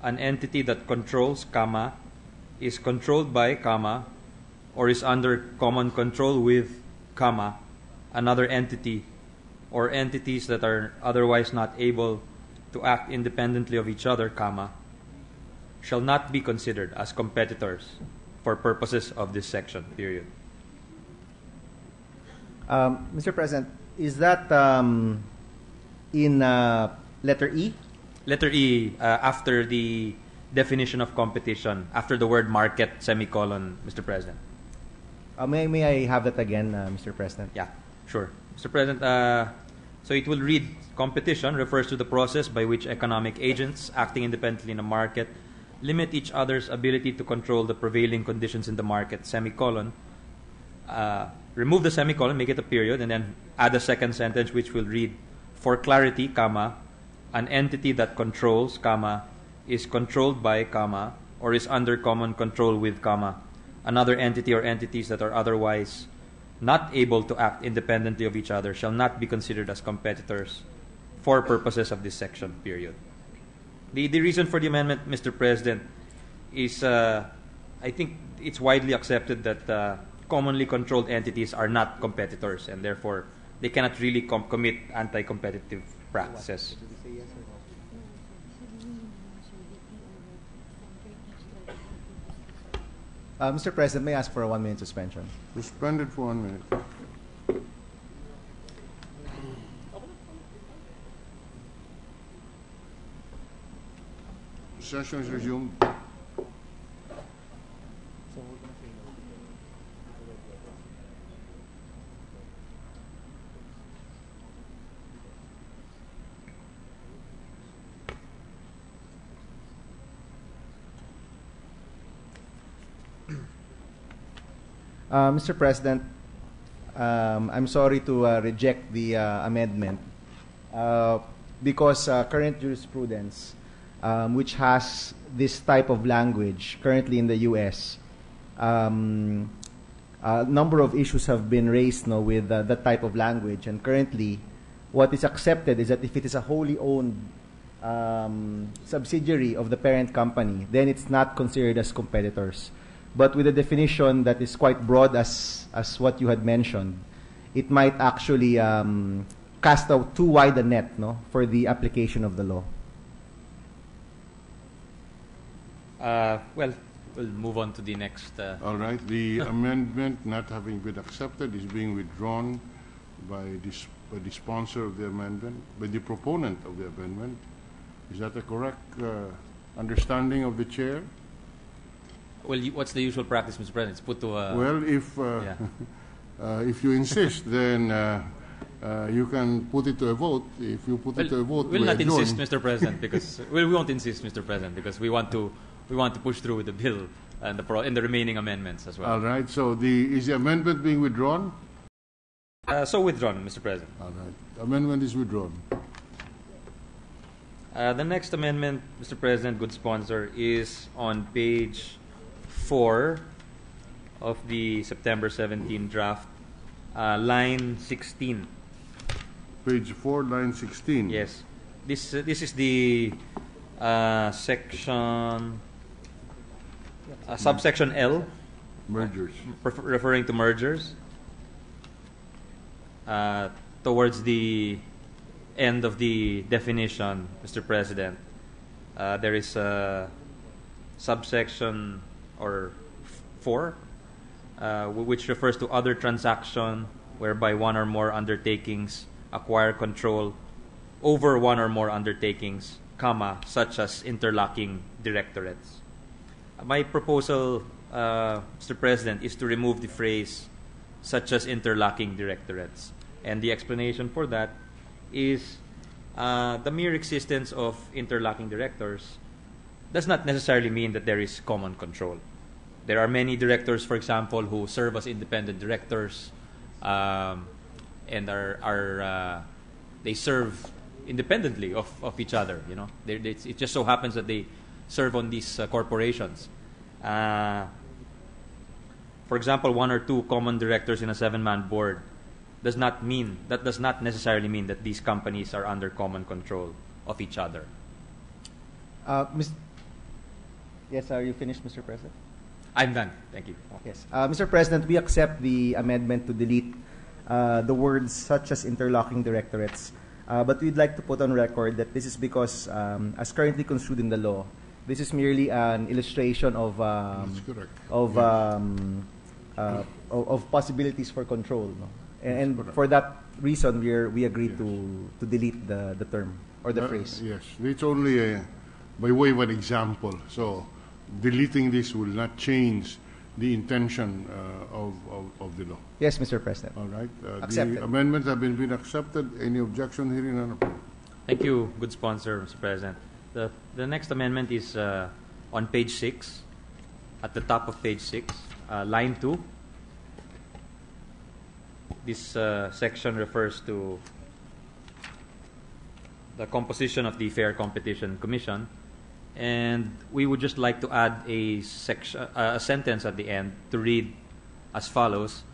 an entity that controls, comma, is controlled by, comma, or is under common control with, comma, another entity or entities that are otherwise not able to act independently of each other, comma, shall not be considered as competitors for purposes of this section, period. Mr. President, is that in letter E? Letter E, after the definition of competition, after the word market, semicolon, Mr. President. May I have that again, Mr. President? Yeah, sure. Mr. President, so it will read, competition refers to the process by which economic agents acting independently in a market limit each other's ability to control the prevailing conditions in the market, semicolon. Remove the semicolon, make it a period, and then add a second sentence which will read, for clarity, comma, an entity that controls, comma, is controlled by, comma, or is under common control with, comma, another entity or entities that are otherwise not able to act independently of each other shall not be considered as competitors for purposes of this section, period. The reason for the amendment, Mr. President, is I think it's widely accepted that commonly controlled entities are not competitors, and therefore they cannot really commit anti-competitive practices. Mr. President, may I ask for a 1-minute suspension? Suspended for 1 minute. Session is resumed. Mr. President, I'm sorry to reject the amendment because current jurisprudence, which has this type of language currently in the U.S., a number of issues have been raised now with that type of language, and currently what is accepted is that if it is a wholly owned subsidiary of the parent company, then it's not considered as competitors. But with a definition that is quite broad as what you had mentioned, it might actually cast out too wide a net, no, for the application of the law. Well, we'll move on to the next. All right. The amendment not having been accepted is being withdrawn by the sponsor of the amendment, by the proponent of the amendment. Is that a correct understanding of the chair? Well, what's the usual practice, Mr. President? It's put to a... Well, if you insist, then You can put it to a vote. If you put it to a vote, we'll we not adjourn. insist, Mr. President, because we won't insist, Mr. President, because we want to push through with the bill and the remaining amendments as well. All right. So is the amendment being withdrawn? So withdrawn, Mr. President. All right. Amendment is withdrawn. The next amendment, Mr. President, good sponsor, is on page 4 of the September 17 draft, line 16. Page 4, line 16. Yes. This is the section, subsection L. Mergers. Referring to mergers. Towards the end of the definition, Mr. President, there is a subsection or 4, which refers to other transaction whereby one or more undertakings acquire control over one or more undertakings, such as interlocking directorates. My proposal, Mr. President, is to remove the phrase such as interlocking directorates. And the explanation for that is the mere existence of interlocking directors does not necessarily mean that there is common control. There are many directors, for example, who serve as independent directors and they serve independently of each other. You know, it just so happens that they serve on these corporations. For example, 1 or 2 common directors in a 7-man board does not necessarily mean that these companies are under common control of each other. Yes, are you finished, Mr. President? I'm done. Thank you. Yes. Mr. President, we accept the amendment to delete the words such as interlocking directorates, but we'd like to put on record that this is because, as currently construed in the law, this is merely an illustration of possibilities for control. No? And for that reason, we agree to delete the term or the phrase. Yes, it's only by way of an example. So deleting this will not change the intention of the law. Yes, Mr. President. All right. Accepted. The amendments have been accepted. Any objection hearing none approved. Thank you, good sponsor, Mr. President. The next amendment is on page 6, at the top of page 6, line 2. This section refers to the composition of the Fair Competition Commission, and we would just like to add a sentence at the end to read as follows: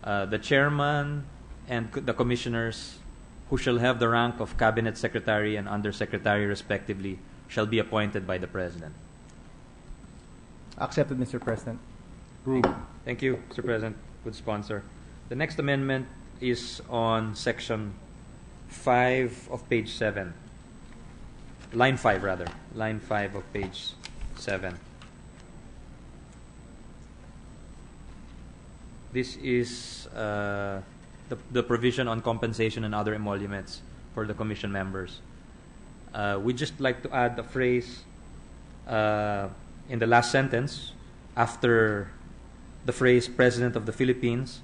the chairman and the commissioners, who shall have the rank of cabinet secretary and undersecretary respectively, shall be appointed by the President. Accepted, Mr. President. Approved. Thank you, Mr. President. Good sponsor. The next amendment is on section 5 of page 7. Line 5, rather. Line 5 of page 7. This is the provision on compensation and other emoluments for the commission members. We'd just like to add the phrase in the last sentence after the phrase President of the Philippines,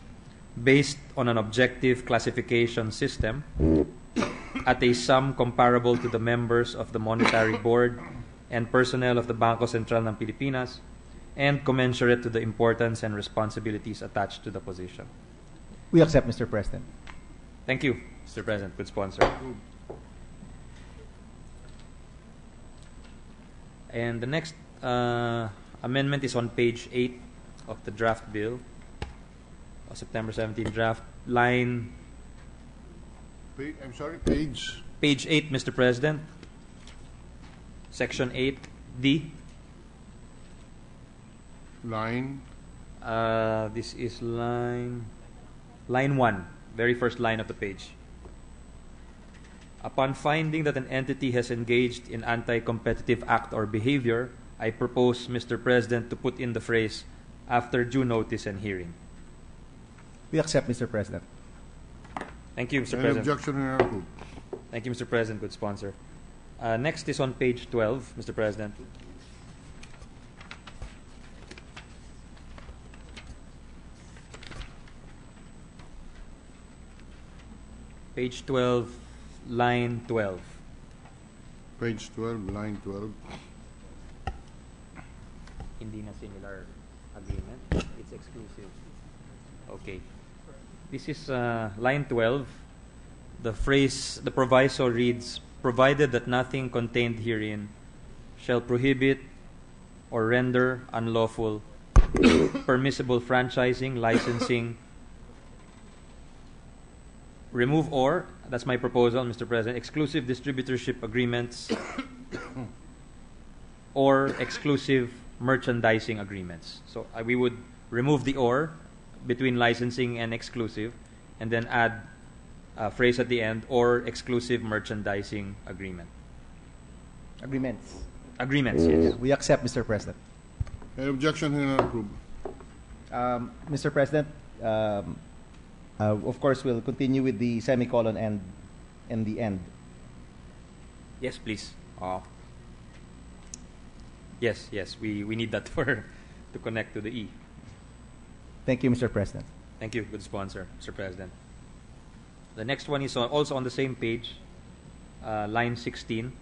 based on an objective classification system at a sum comparable to the members of the Monetary Board and personnel of the Bangko Sentral ng Pilipinas, and commensurate to the importance and responsibilities attached to the position. We accept, Mr. President. Thank you, Mr. President. Good sponsor. And the next amendment is on page 8 of the draft bill, September 17 draft, line... I'm sorry, page? Page 8, Mr. President. Section 8D. Line? This is line 1, very first line of the page. Upon finding that an entity has engaged in anti-competitive act or behavior, I propose, Mr. President, to put in the phrase, after due notice and hearing. We accept, Mr. President. Thank you, Mr. Any President. objection hearing none approved. Thank you, Mr. President. Good sponsor. Next is on page 12, Mr. President. Page 12, line 12. Page 12, line 12. Hindi na similar agreement. It's exclusive. Okay. This is line 12. The phrase, the proviso reads, provided that nothing contained herein shall prohibit or render unlawful permissible franchising, licensing, remove or, that's my proposal, Mr. President, exclusive distributorship agreements or exclusive merchandising agreements. So we would remove the or between licensing and exclusive and then add a phrase at the end, or exclusive merchandising agreement. Agreements. Agreements, yes. We accept, Mr. President. Any objection? Hearing none, approved. Mr. President, of course, we'll continue with the semicolon and the end. Yes, please. Yes, we need that to connect to the E. Thank you, Mr. President. Thank you. Good sponsor, Mr. President. The next one is also on the same page, line 16.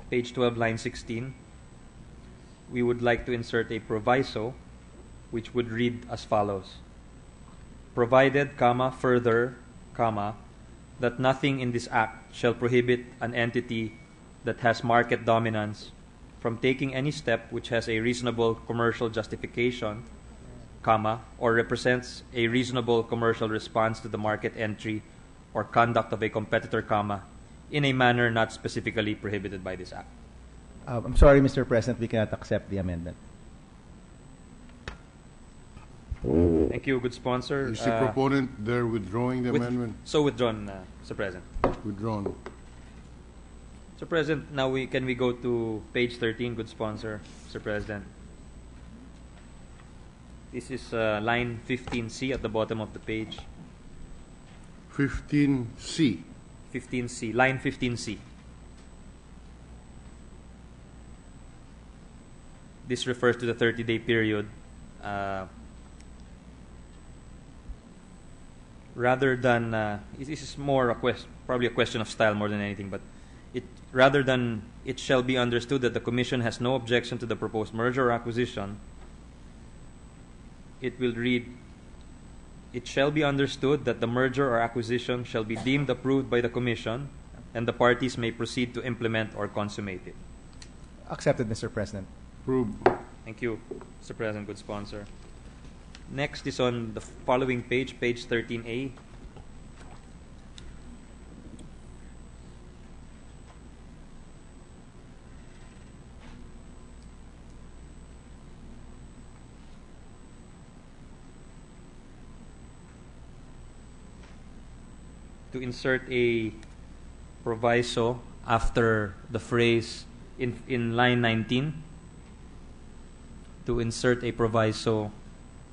Page 12, line 16. We would like to insert a proviso, which would read as follows. Provided, further, that nothing in this act shall prohibit an entity that has market dominance from taking any step which has a reasonable commercial justification, or represents a reasonable commercial response to the market entry or conduct of a competitor, in a manner not specifically prohibited by this act. I'm sorry, Mr. President, we cannot accept the amendment. Thank you, good sponsor. Is the proponent there withdrawing the amendment? So withdrawn, Mr. President. Withdrawn. Mr. President, now can we go to page 13, good sponsor, Mr. President. This is line 15C at the bottom of the page. 15C. 15C, line 15C. This refers to the 30-day period. Rather than, this is more probably a question of style more than anything, but rather than it shall be understood that the Commission has no objection to the proposed merger or acquisition, it will read, it shall be understood that the merger or acquisition shall be deemed approved by the Commission and the parties may proceed to implement or consummate it. Accepted, Mr. President. Approved. Thank you, Mr. President, good sponsor. Next is on the following page, page 13A. To insert a proviso after the phrase in line 19, to insert a proviso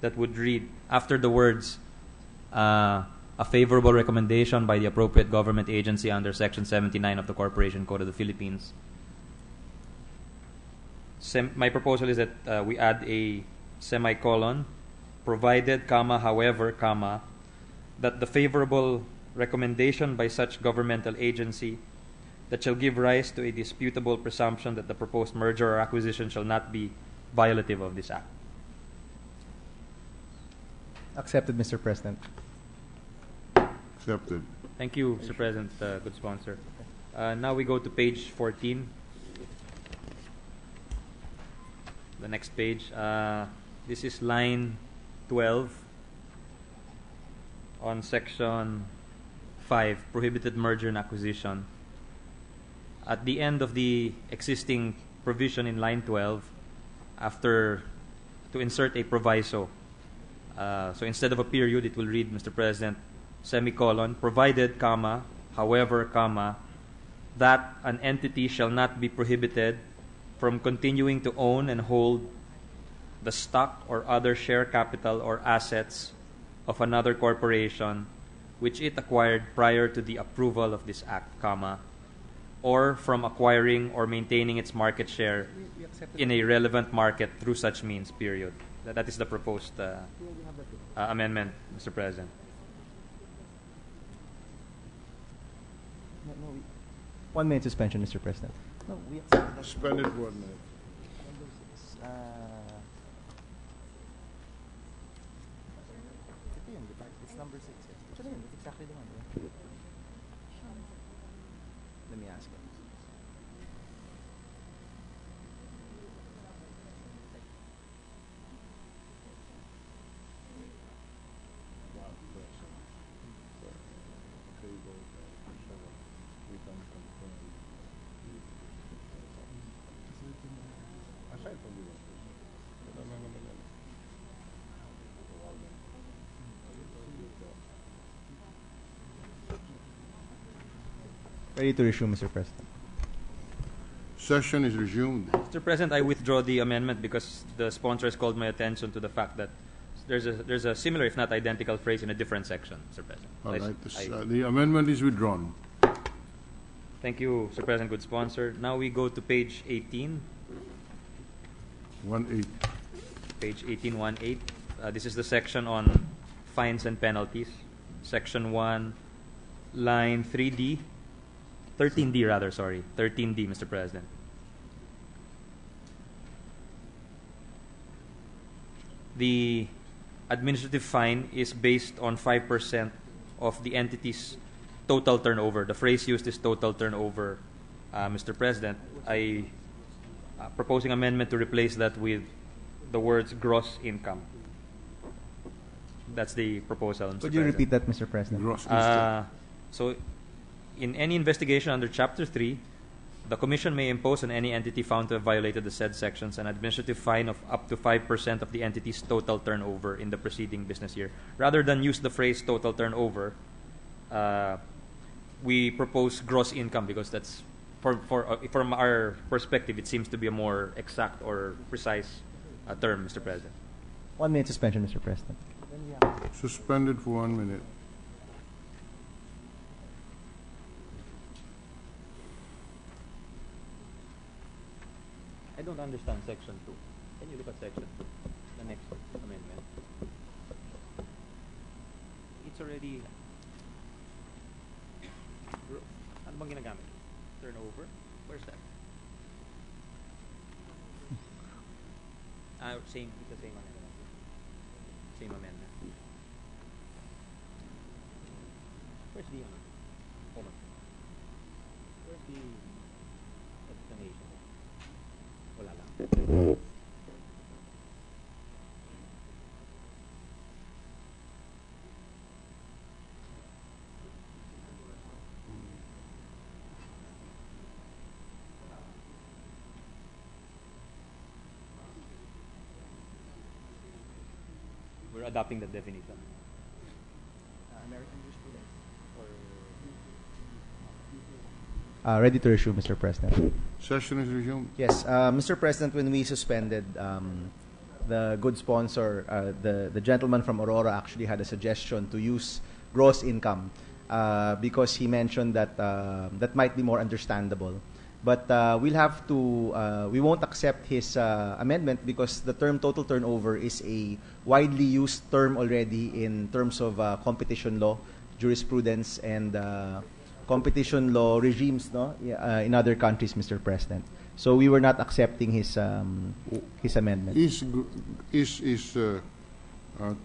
that would read after the words a favorable recommendation by the appropriate government agency under Section 79 of the Corporation Code of the Philippines. My proposal is that we add a semicolon, provided, however, that the favorable recommendation by such governmental agency that shall give rise to a disputable presumption that the proposed merger or acquisition shall not be violative of this act. Accepted, Mr. President. Accepted. Thank you, Mr. President, good sponsor. Now we go to page 14. The next page. This is line 12 on section 5, prohibited merger and acquisition. At the end of the existing provision in line 12, to insert a proviso. So instead of a period, it will read, Mr. President, semicolon, provided, however, that an entity shall not be prohibited from continuing to own and hold the stock or other share capital or assets of another corporation which it acquired prior to the approval of this act, or from acquiring or maintaining its market share in a relevant market through such means, period. That is the proposed amendment, Mr. President. 1 minute suspension, Mr. President. No, we accept that. Suspended for 1 minute. It's number 6. It's exactly the one. Let me ask it. Ready to resume, Mr. President. Session is resumed. Mr. President, I withdraw the amendment because the sponsors called my attention to the fact that there's a similar, if not identical, phrase in a different section, Mr. President. All right. The amendment is withdrawn. Thank you, Mr. President, good sponsor. Now we go to page 18. 1-8. Page 18, this is the section on fines and penalties. Section 1, line 3D. 13D rather, sorry. 13D, Mr. President. The administrative fine is based on 5% of the entity's total turnover. The phrase used is total turnover, Mr. President. I proposing amendment to replace that with the words gross income. That's the proposal, Mr. Could you President. repeat that, Mr. President? Gross income. So, in any investigation under Chapter 3, the Commission may impose on any entity found to have violated the said sections an administrative fine of up to 5% of the entity's total turnover in the preceding business year. Rather than use the phrase total turnover, we propose gross income because that's, from our perspective, it seems to be a more exact or precise term, Mr. President. 1 minute suspension, Mr. President. Suspended for 1 minute. I don't understand section 2. Can you look at section 2? The next amendment. It's already... Ano bang ginagamit? Turnover? Where's that? Same, it's the same amendment. Same amendment. Where's the... Hold on. Where's the explanation? Wala lang. We're adopting the definition. American ready to resume, Mr. President. Session is resumed. Yes, Mr. President, when we suspended the good sponsor, the gentleman from Aurora actually had a suggestion to use gross income because he mentioned that that might be more understandable. But we'll have to, we won't accept his amendment because the term total turnover is a widely used term already in terms of competition law, jurisprudence, and competition law regimes, no, in other countries, Mr. President. So we were not accepting his amendment. Is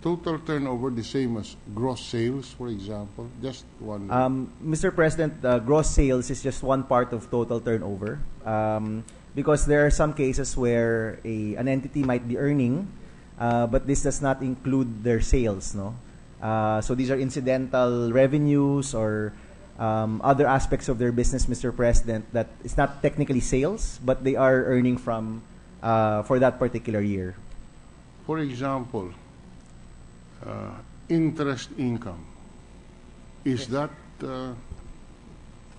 total turnover the same as gross sales, for example? Just one. Mr. President, gross sales is just one part of total turnover because there are some cases where an entity might be earning, but this does not include their sales, no. So these are incidental revenues or other aspects of their business, Mr. President, that it's not technically sales, but they are earning from for that particular year. For example, interest income. Is that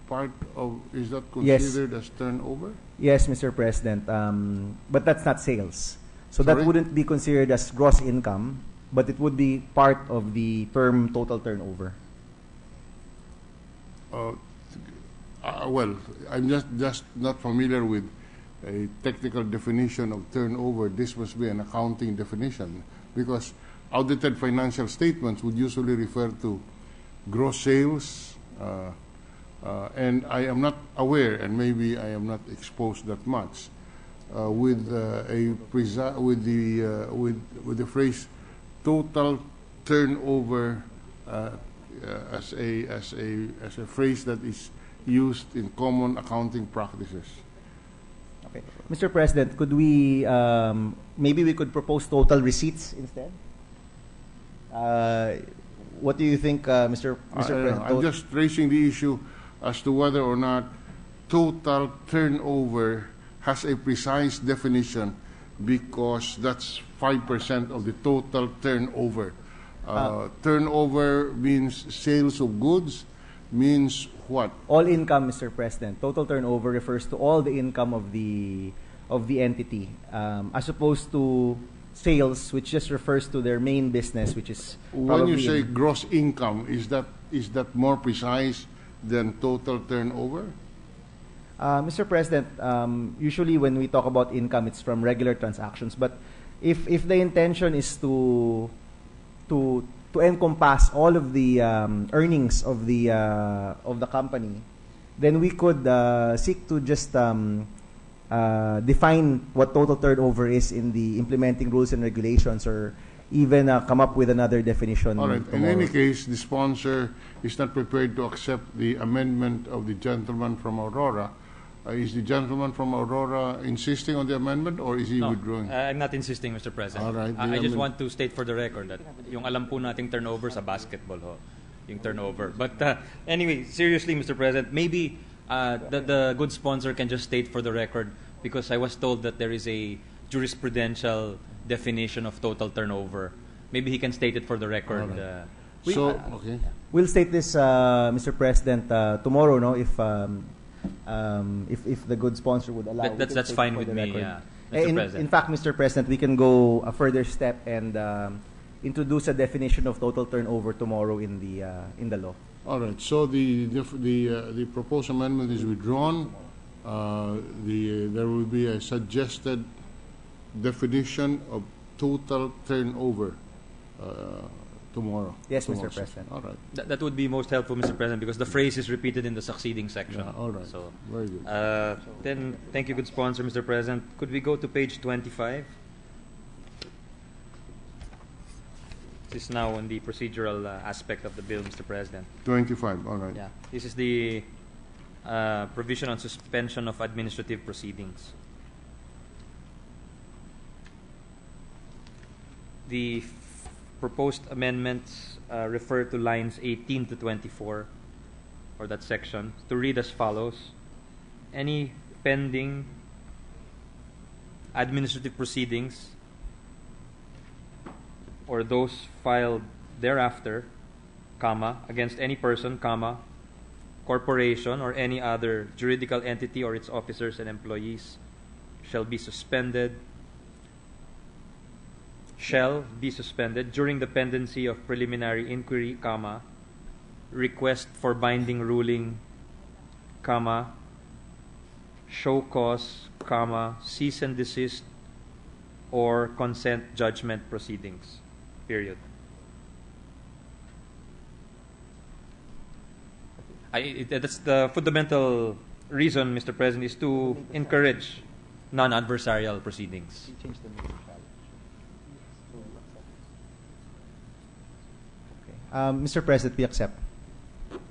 part of? Is that considered as turnover? Yes, Mr. President. But that's not sales, so Sorry? that wouldn't be considered as gross income, but it would be part of the term total turnover. Well, I'm just not familiar with a technical definition of turnover. This must be an accounting definition, because audited financial statements would usually refer to gross sales, and I am not aware, and maybe I am not exposed that much with the phrase total turnover as a phrase that is used in common accounting practices. Okay. Mr. President, could we maybe we could propose total receipts instead? What do you think, Mr. President? I'm just raising the issue as to whether or not total turnover has a precise definition, because that's 5% of the total turnover. Turnover means sales of goods, means what? All income, Mr. President. Total turnover refers to all the income of the entity, as opposed to sales, which just refers to their main business, which is when you say gross income, is that more precise than total turnover? Mr. President, usually when we talk about income, it's from regular transactions. But if the intention is to encompass all of the earnings of the company, then we could seek to just define what total turnover is in the implementing rules and regulations, or even come up with another definition. All right. In any case, the sponsor is not prepared to accept the amendment of the gentleman from Aurora. Is the gentleman from Aurora insisting on the amendment, or is he withdrawing? I'm not insisting, Mr. President. All right. I just want to state for the record that yung alam po nating turnover sa basketball, yung turnover. But anyway, seriously, Mr. President, maybe the good sponsor can just state for the record, because I was told that there is a jurisprudential definition of total turnover. Maybe he can state it for the record. Right. Okay. We'll state this, Mr. President, tomorrow, no? If the good sponsor would allow. That's fine with me, Mr. President. In fact, Mr. President, we can go a further step and introduce a definition of total turnover tomorrow in the law. All right. So the proposed amendment is withdrawn. There will be a suggested definition of total turnover tomorrow. Yes, Mr. President. All right. That would be most helpful, Mr. President, because the phrase is repeated in the succeeding section. Yeah, all right. So, very good. Then, thank you, good sponsor, Mr. President. Could we go to page 25? This is now on the procedural aspect of the bill, Mr. President. 25, all right. Yeah. This is the provision on suspension of administrative proceedings. The proposed amendments refer to lines 18 to 24, or that section, to read as follows. Any pending administrative proceedings or those filed thereafter, comma, against any person, comma, corporation or any other juridical entity or its officers and employees shall be suspended during the pendency of preliminary inquiry, comma, request for binding ruling, comma, show cause, comma, cease and desist, or consent judgment proceedings, period. That's the fundamental reason, Mr. President, is to encourage non-adversarial proceedings. Mr. President, we accept.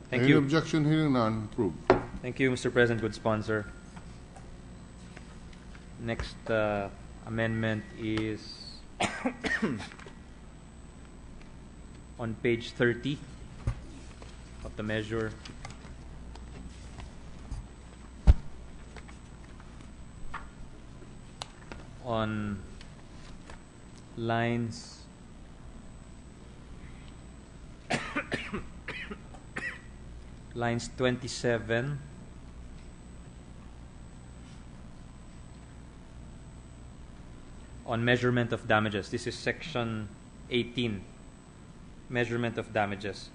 Thank Any you. objection? Hearing none, approved. Thank you, Mr. President, good sponsor. Next amendment is on page 30 of the measure. On lines lines 27 on measurement of damages. This is section 18, measurement of damages.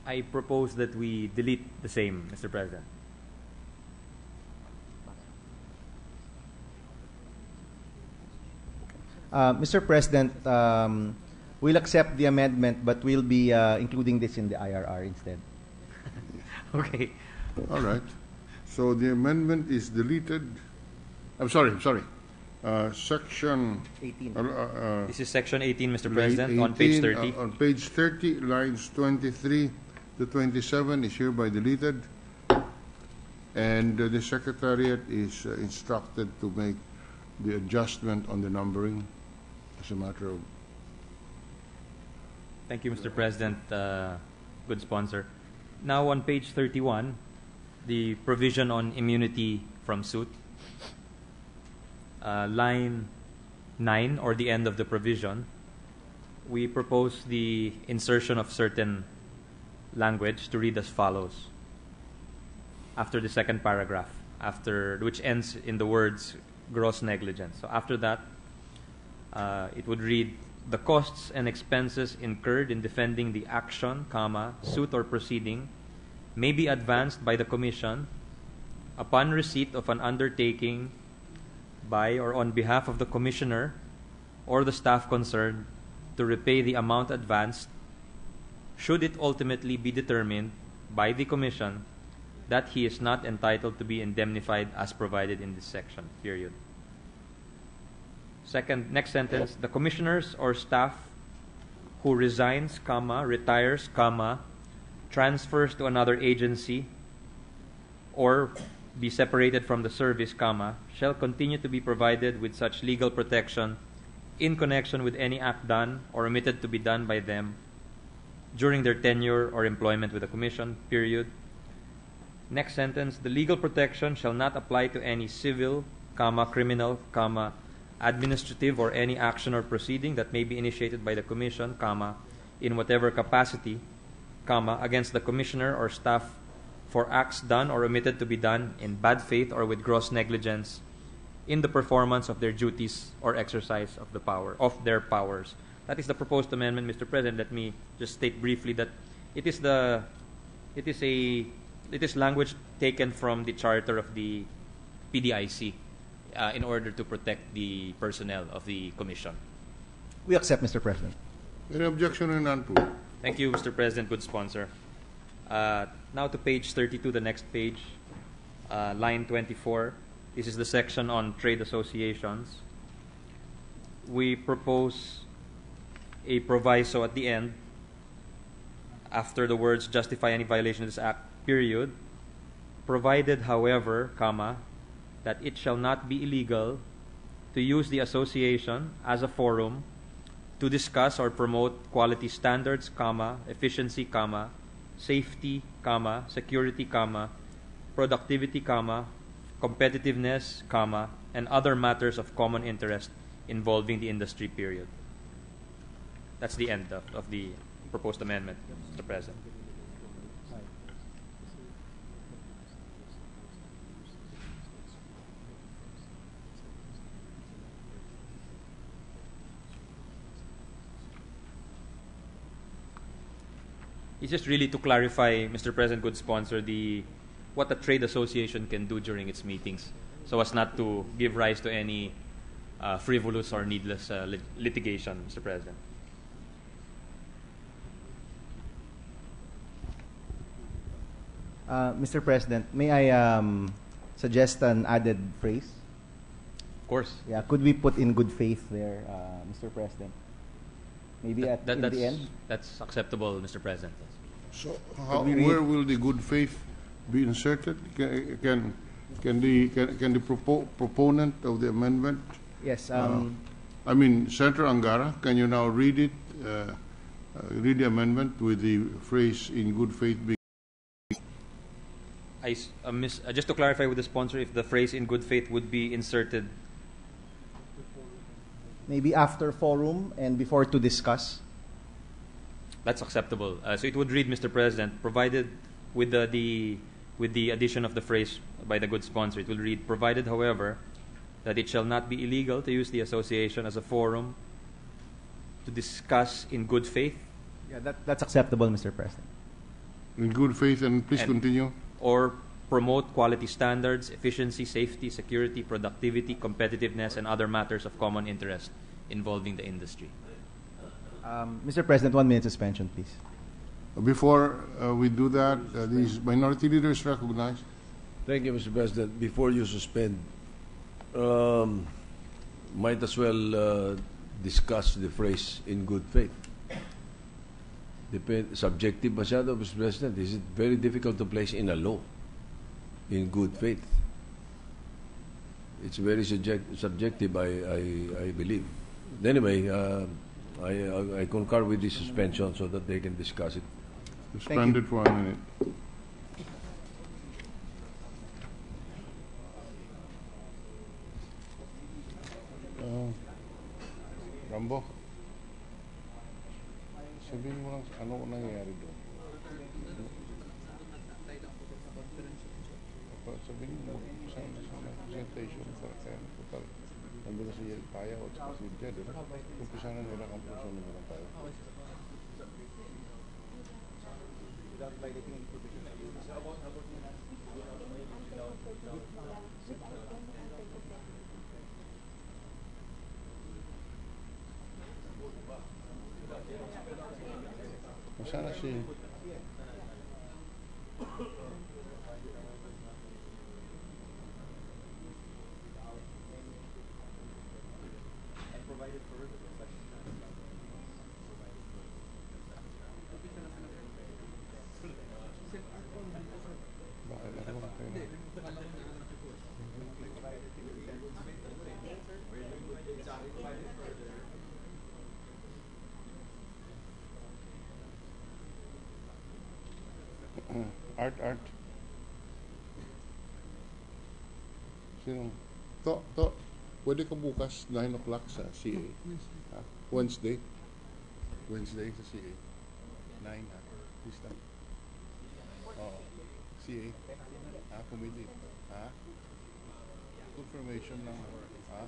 I propose that we delete the same, Mr. President. Mr. President, we'll accept the amendment, but we'll be including this in the IRR instead. Okay. All right. So the amendment is deleted. I'm sorry. Section 18. This is section 18, Mr. President, on page 30. On page 30, lines 23 to 27 is hereby deleted. And the Secretariat is instructed to make the adjustment on the numbering as a matter of... Thank you, Mr. President. Good sponsor. Now on page 31, the provision on immunity from suit. Line 9, or the end of the provision, we propose the insertion of certain language to read as follows. After the second paragraph, which ends in the words gross negligence. So after that, it would read, the costs and expenses incurred in defending the action, suit or proceeding may be advanced by the Commission upon receipt of an undertaking by or on behalf of the Commissioner or the staff concerned to repay the amount advanced, should it ultimately be determined by the Commission that he is not entitled to be indemnified as provided in this section, period. Second, next sentence, the commissioners or staff who resigns, retires, transfers to another agency, or be separated from the service, shall continue to be provided with such legal protection in connection with any act done or omitted to be done by them during their tenure or employment with the Commission, period. Next sentence, the legal protection shall not apply to any civil, criminal, administrative or any action or proceeding that may be initiated by the Commission, in whatever capacity, against the Commissioner or staff for acts done or omitted to be done in bad faith or with gross negligence in the performance of their duties or exercise of their powers. That is the proposed amendment, Mr. President. Let me just state briefly that it is language taken from the charter of the PDIC in order to protect the personnel of the Commission. We accept, Mr. President. Any objection or none, please? Thank you, Mr. President. Good sponsor. Now to page 32, the next page, line 24. This is the section on trade associations. We propose a proviso at the end, after the words justify any violation of this act, period, provided, however, that it shall not be illegal to use the association as a forum to discuss or promote quality standards, efficiency, safety, security, productivity, competitiveness, and other matters of common interest involving the industry, period. That's the end of the proposed amendment, Mr. President. It's just really to clarify, Mr. President, good sponsor, what a trade association can do during its meetings, so as not to give rise to any frivolous or needless litigation, Mr. President. Mr. President, may I suggest an added phrase? Of course. Yeah, could we put in good faith there, Mr. President? Maybe in the end? That's acceptable, Mr. President. So where will the good faith be inserted? Can the proponent of the amendment? Yes. Senator Angara, can you now read it? Read the amendment with the phrase "in good faith" being. Just to clarify with the sponsor, if the phrase "in good faith" would be inserted. Maybe after forum and before to discuss. That's acceptable. So it would read, Mr. President, provided with the addition of the phrase by the good sponsor, it will read, provided, however, that it shall not be illegal to use the association as a forum to discuss in good faith. Yeah, that's acceptable, Mr. President. In good faith, and please continue. Or promote quality standards, efficiency, safety, security, productivity, competitiveness, and other matters of common interest involving the industry. Mr. President, 1 minute suspension, please. Before we do that, these minority leaders recognized. Thank you, Mr. President. Before you suspend, might as well discuss the phrase "in good faith." Subjective masyado, Mr. President. Is it very difficult to place in a law? In good faith. It's very subjective, I believe. Anyway, I concur with the suspension so that they can discuss it. Suspended for a minute. Rambo, sabihin mo lang ano nangyayari doon. Sabihin mo sa presentation kaya total nandun na si Paya o si Jed, umpisa na nila ang puso nila tayo. Sana si Art. Sino? Pwede ka bukas 9 o'clock sa CA. Wednesday sa CA. 9 This time. CA. Committee. Confirmation ng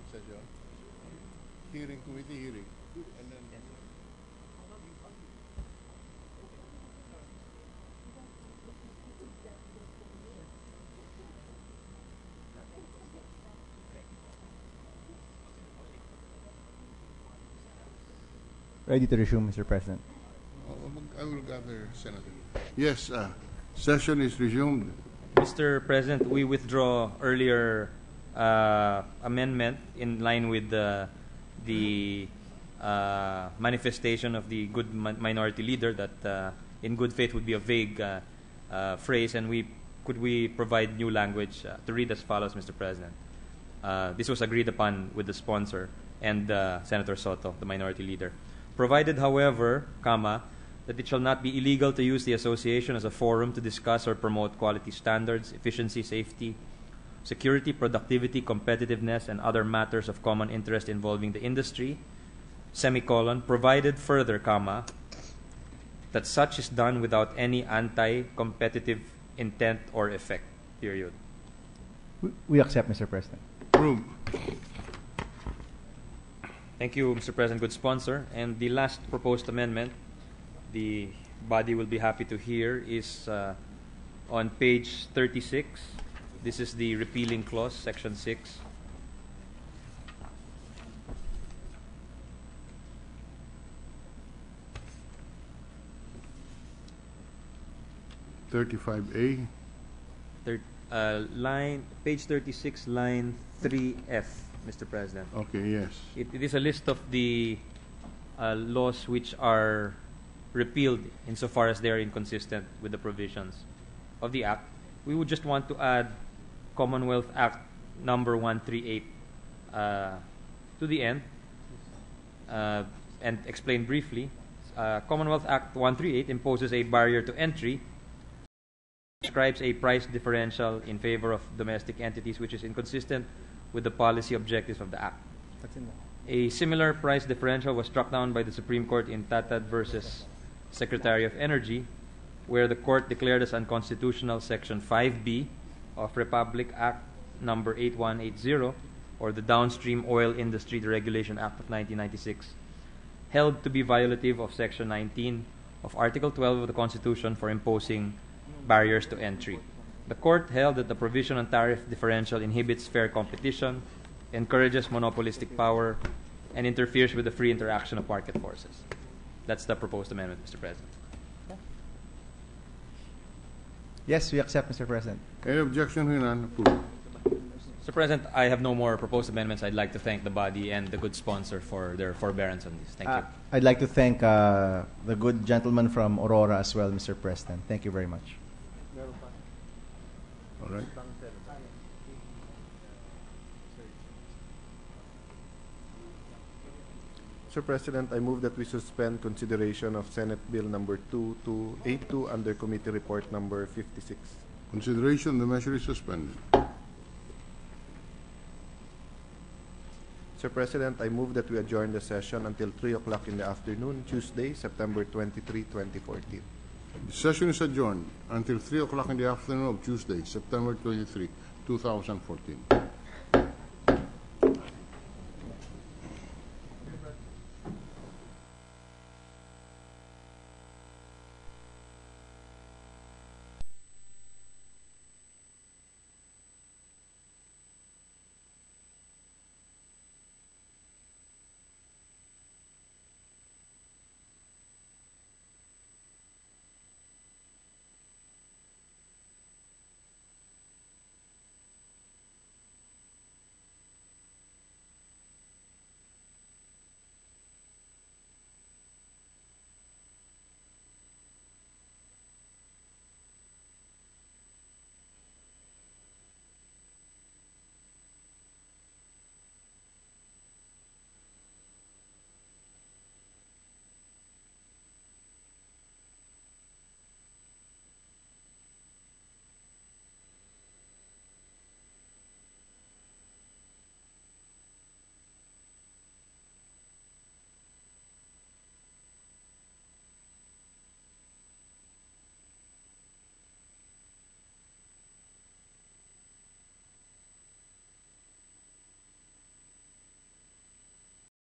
session. Committee hearing. And then Ready to resume, Mr. President. I will gather, Senator. Yes, session is resumed. Mr. President, we withdraw earlier amendment in line with the manifestation of the good minority leader that in good faith would be a vague phrase, and could we provide new language to read as follows, Mr. President. This was agreed upon with the sponsor and Senator Soto, the minority leader. Provided, however, that it shall not be illegal to use the association as a forum to discuss or promote quality standards, efficiency, safety, security, productivity, competitiveness, and other matters of common interest involving the industry, provided further, that such is done without any anti-competitive intent or effect, period. We accept, Mr. President. Approved. Thank you, Mr. President, good sponsor. And the last proposed amendment, the body will be happy to hear, is on page 36. This is the repealing clause, section 6. Page 36, line 3F, Mr. President. Okay, yes. It is a list of the laws which are repealed insofar as they are inconsistent with the provisions of the Act. We would just want to add Commonwealth Act number 138 to the end and explain briefly. Commonwealth Act 138 imposes a barrier to entry, prescribes a price differential in favor of domestic entities, which is inconsistent with the policy objectives of the Act. A similar price differential was struck down by the Supreme Court in Tatad versus Secretary of Energy, where the court declared as unconstitutional Section 5B of Republic Act number 8180, or the Downstream Oil Industry Deregulation Act of 1996, held to be violative of Section 19 of Article 12 of the Constitution for imposing barriers to entry. The court held that the provision on tariff differential inhibits fair competition, encourages monopolistic power, and interferes with the free interaction of market forces. That's the proposed amendment, Mr. President. Yes, we accept, Mr. President. Any objection? Hearing none, approved. Mr. President, I have no more proposed amendments. I'd like to thank the body and the good sponsor for their forbearance on this. Thank you. I'd like to thank the good gentleman from Aurora as well, Mr. President. Thank you very much. All right. Mr. President, I move that we suspend consideration of Senate Bill number 2282 under Committee Report number 56. Consideration, the measure is suspended. Mr. President, I move that we adjourn the session until 3 o'clock in the afternoon, Tuesday, September 23, 2014. The session is adjourned until 3 o'clock in the afternoon of Tuesday, September 23, 2014.